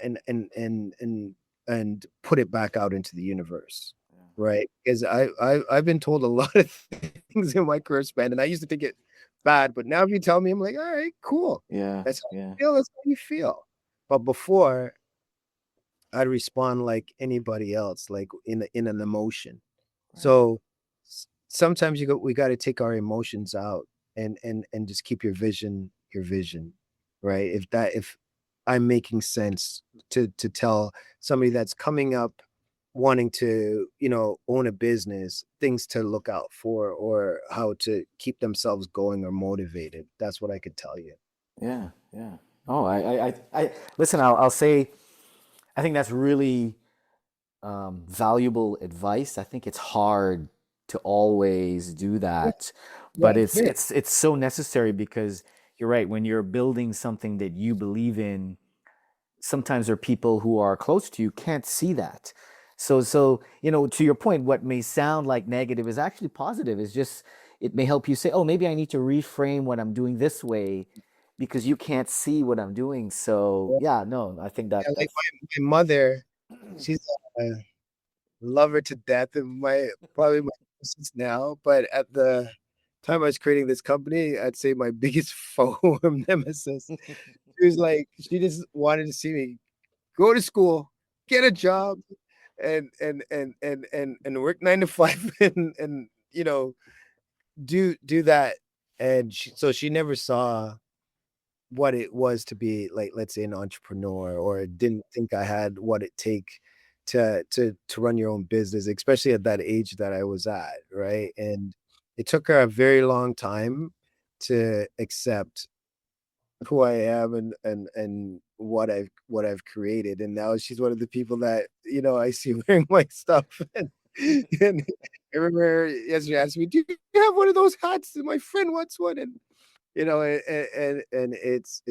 put it back out into the universe, Yeah. right? Because I've been told a lot of things in my career span, and I used to think it bad, but now if you tell me, I'm like, all right, cool. Yeah. That's how Yeah. you feel. That's how you feel. But before, I'd respond like anybody else, like in an emotion. Right. So sometimes we got to take our emotions out and just keep your vision, right? If I'm making sense to tell somebody that's coming up wanting to own a business things to look out for or how to keep themselves going or motivated, that's what I could tell you. Yeah. Yeah. Oh, listen. I'll say. I think that's really valuable advice. I think it's hard to always do Yeah, that, yeah, but it's very. it's so necessary because you're right. When you're building something that you believe in, sometimes there are people who are close to you can't see that. So to your point, what may sound like negative is actually positive. It's just it may help you say, oh, maybe I need to reframe what I'm doing this way because you can't see what I'm doing. So yeah, no, I think Yeah, that like that's my mother, she's a love her to death and my probably my closest now, but at the time I was creating this company, I'd say my biggest foe or nemesis. She was like, she just wanted to see me go to school, get a job, and work 9 to 5 and do that. And so she never saw what it was to be like, let's say, an entrepreneur, or didn't think I had what it take to run your own business, especially at that age that I was at, right? And it took her a very long time to accept who I am and what I've created. And now she's one of the people that, I see wearing my stuff. And I remember yesterday asked me, "Do you have one of those hats? My friend wants one." And it's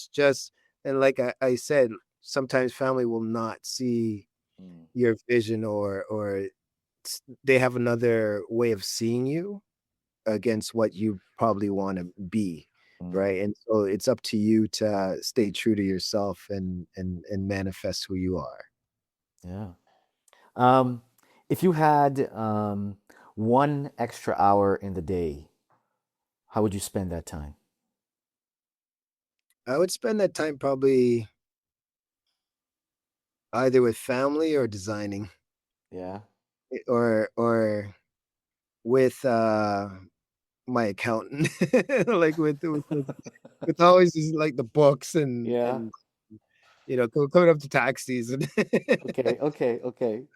just, and like I said, sometimes family will not see mm, your vision, or they have another way of seeing you against what you probably want to be, mm, right? And so it's up to you to stay true to yourself and manifest who you are. yeah. Um, if you had one extra hour in the day, how would you spend that time? I would spend that time probably either with family or designing, Yeah. or with my accountant, like with always just like the books and Yeah. and coming up to taxis and Okay. Okay. Okay.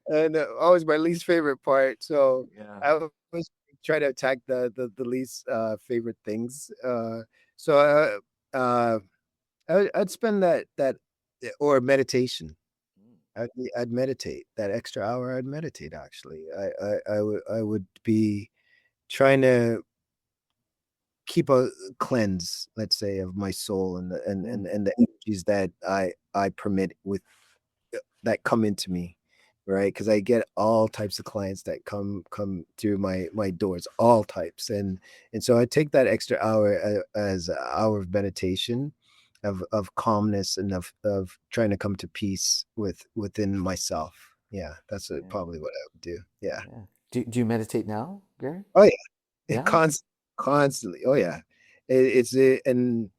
and always my least favorite part. So Yeah. I always try to attack the least favorite things. So I'd spend that or meditation. Mm, I'd meditate that extra hour. I'd meditate. Actually, I would be trying to keep a cleanse, let's say, of my soul and the and mm, and and the energies that I permit with that come into me, right? Because I get all types of clients that come through my doors, all types, and so I take that extra hour as an hour of meditation, of calmness, and of trying to come to peace within myself. Yeah, that's yeah. probably what I would do. Yeah. Yeah. Do you meditate now, Gary? Oh yeah, Yeah. constantly. Oh yeah, it's and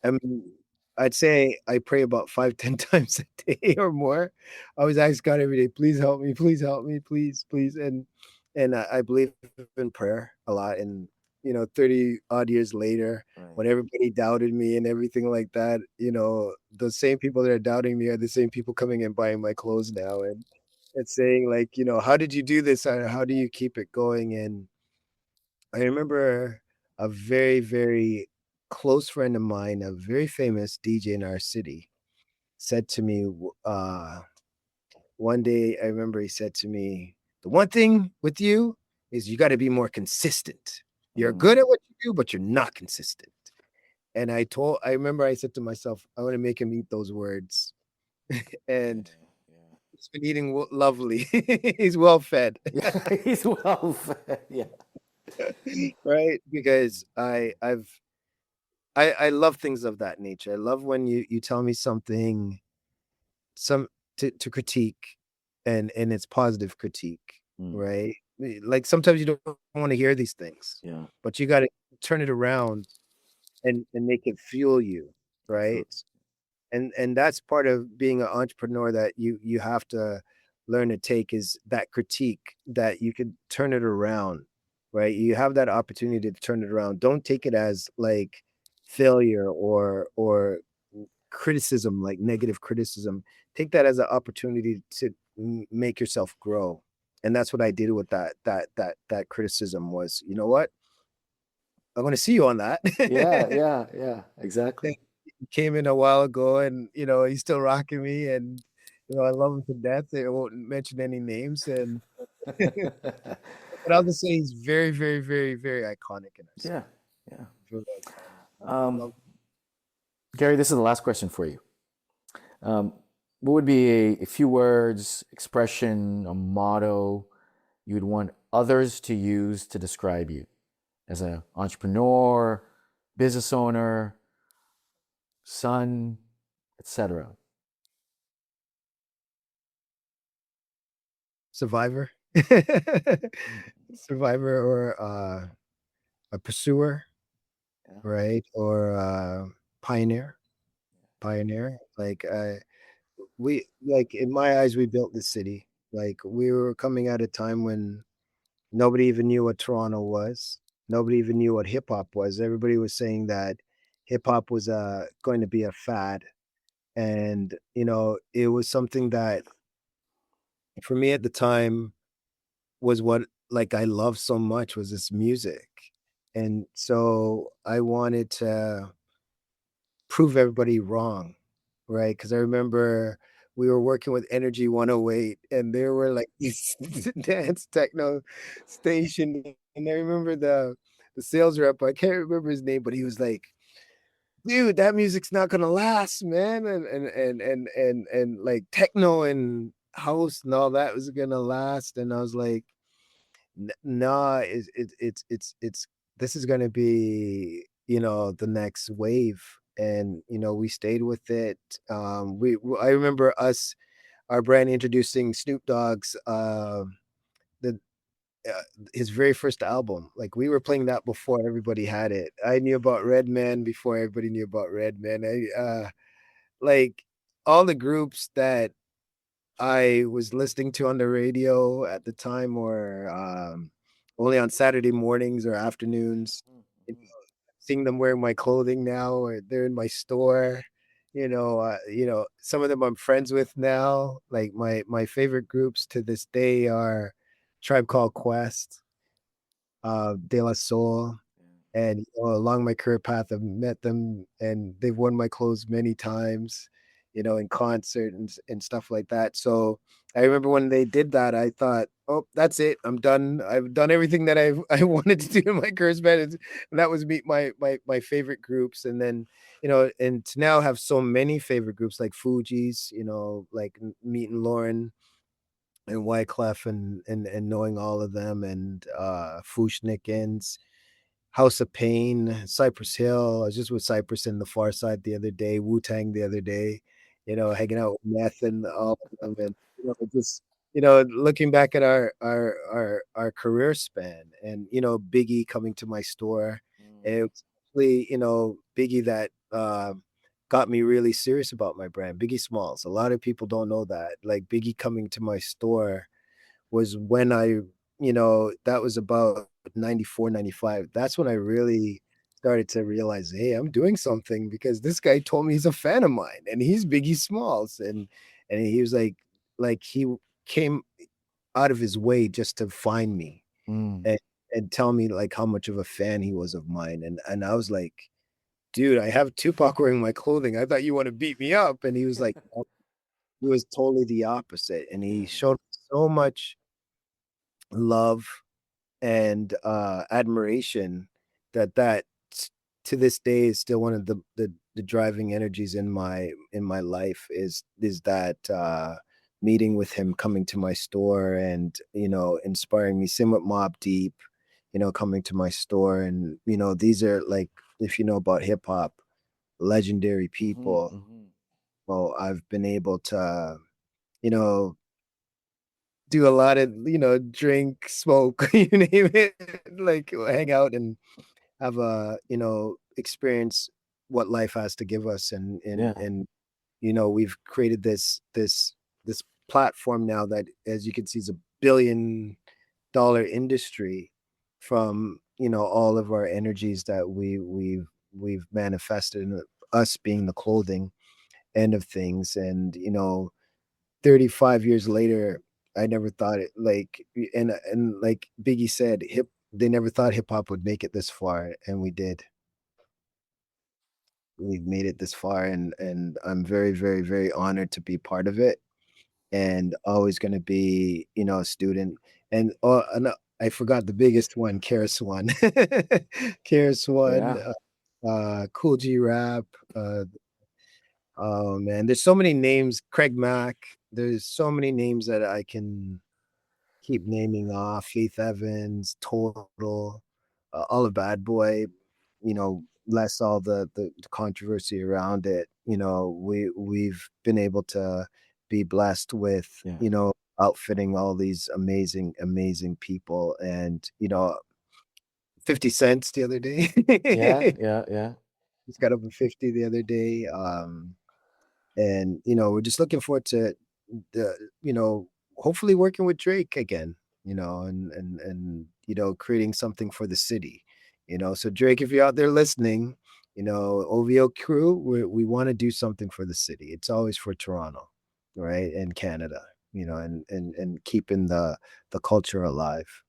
I mean, I'd say I pray about 5, 10 times a day or more. I always ask God every day, please help me, please, please. And I believe in prayer a lot. And 30 odd years later, Right. when everybody doubted me and everything like that, the same people that are doubting me are the same people coming and buying my clothes now and saying like, how did you do this? Or how do you keep it going? And I remember a very, very close friend of mine, a very famous DJ in our city, said to me, one day, I remember he said to me, "The one thing with you is you got to be more consistent. You're Mm. good at what you do, but you're not consistent." And I remember I said to myself, I want to make him eat those words. Yeah, And yeah. he's been eating lovely. He's well fed, Yeah, he's well fed. Yeah. right? Because I love things of that nature. I love when you tell me something, some to critique, and it's positive critique, Mm. right? Like sometimes you don't want to hear these things, Yeah, but you got to turn it around and make it fuel you, right? absolutely. And that's part of being an entrepreneur that you have to learn to take, is that critique that you could turn it around, right? You have that opportunity to turn it around. Don't take it as like failure or criticism, like negative criticism. Take that as an opportunity to make yourself grow. And that's what I did with that criticism. Was, you know what, I'm going to see you on that. Yeah, yeah, yeah, exactly. He came in a while ago, and he's still rocking me, and I love him to death. I won't mention any names, and but I'll just say he's very, very, very, very iconic in our city. Yeah, yeah. Very iconic. I Um, love. Gary, this is the last question for you. Um, what would be a few words, expression, a motto you would want others to use to describe you as an entrepreneur, business owner, son, etc.? Survivor. Survivor, or a pursuer, Yeah. right? Or pioneer. Pioneer. Like we like in my eyes, we built this city. Like we were coming at a time when nobody even knew what Toronto was. Nobody even knew what hip hop was. Everybody was saying that hip hop was going to be a fad. And, it was something that for me at the time was what like I loved so much, was this music. And so I wanted to prove everybody wrong, right? Because I remember we were working with Energy 108, and there were like these dance techno station, and I remember the sales rep. I can't remember his name, but he was like, "Dude, that music's not gonna last, man," and like techno and house and all that was gonna last, and I was like, Nah, it's this is gonna be, the next wave." And, we stayed with it. I remember our brand introducing Snoop Dogg's, the uh, his very first album. Like, we were playing that before everybody had it. I knew about Redman before everybody knew about Redman. Like, all the groups that I was listening to on the radio at the time, or only on Saturday mornings or afternoons. You know, seeing them wearing my clothing now, or they're in my store. Some of them I'm friends with now. Like my favorite groups to this day are Tribe Called Quest, De La Soul, and along my career path, I've met them, and they've worn my clothes many times, in concert and stuff like that. So I remember when they did that, I thought, "Oh, that's it. I'm done. I've done everything that I wanted to do in my career span." And that was meet my favorite groups, and then and to now have so many favorite groups like Fuji's, like meeting Lauren and Wyclef, and knowing all of them, and Fushnikins, House of Pain, Cypress Hill. I was just with Cypress and the Far Side the other day, Wu Tang the other day, hanging out with Meth and all of them, and just looking back at our career span, and Biggie coming to my store, and it was actually Biggie that got me really serious about my brand, Biggie Smalls. A lot of people don't know that. Like Biggie coming to my store was when that was about 94, 95. That's when I really started to realize, hey, I'm doing something because this guy told me he's a fan of mine and he's Biggie Smalls. And he was like he came out of his way just to find me Mm. and tell me like how much of a fan he was of mine. And I was like, dude, I have Tupac wearing my clothing. I thought you want to beat me up. And he was like, "Oh," he was totally the opposite. And he showed so much love and admiration that to this day is still one of the driving energies in my life is that meeting with him, coming to my store and inspiring me. Same with Mob Deep, coming to my store. And these are like, if you know about hip hop, legendary Mhm, people. mhm. Well, I've been able to you know do a lot of drink, smoke, you name it, like hang out and have a experience what life has to give us. Yeah, And we've created this platform now that, as you can see, is $1 billion industry from all of our energies that we've manifested, and us being the clothing end of things. And 35 years later, I never thought it like, and like Biggie said, they never thought hip hop would make it this far, and we did. We've made it this far, and I'm very, very, very honored to be part of it, and always going to be, a student. And I forgot the biggest one, Karis One. Karis One, yeah, Cool G Rap. Uh, oh man, there's so many names. Craig Mack. There's so many names that I can keep naming off. Faith Evans, Total, all of Bad Boy, less all the controversy around it. We've been able to be blessed with, yeah, outfitting all these amazing, amazing people. And 50 cents the other day. yeah, yeah, yeah, He's got over 50 the other day. And we're just looking forward to the hopefully working with Drake again, and creating something for the city. So Drake, if you're out there listening, OVO crew, we want to do something for the city. It's always for Toronto, right, and Canada, and keeping the culture alive.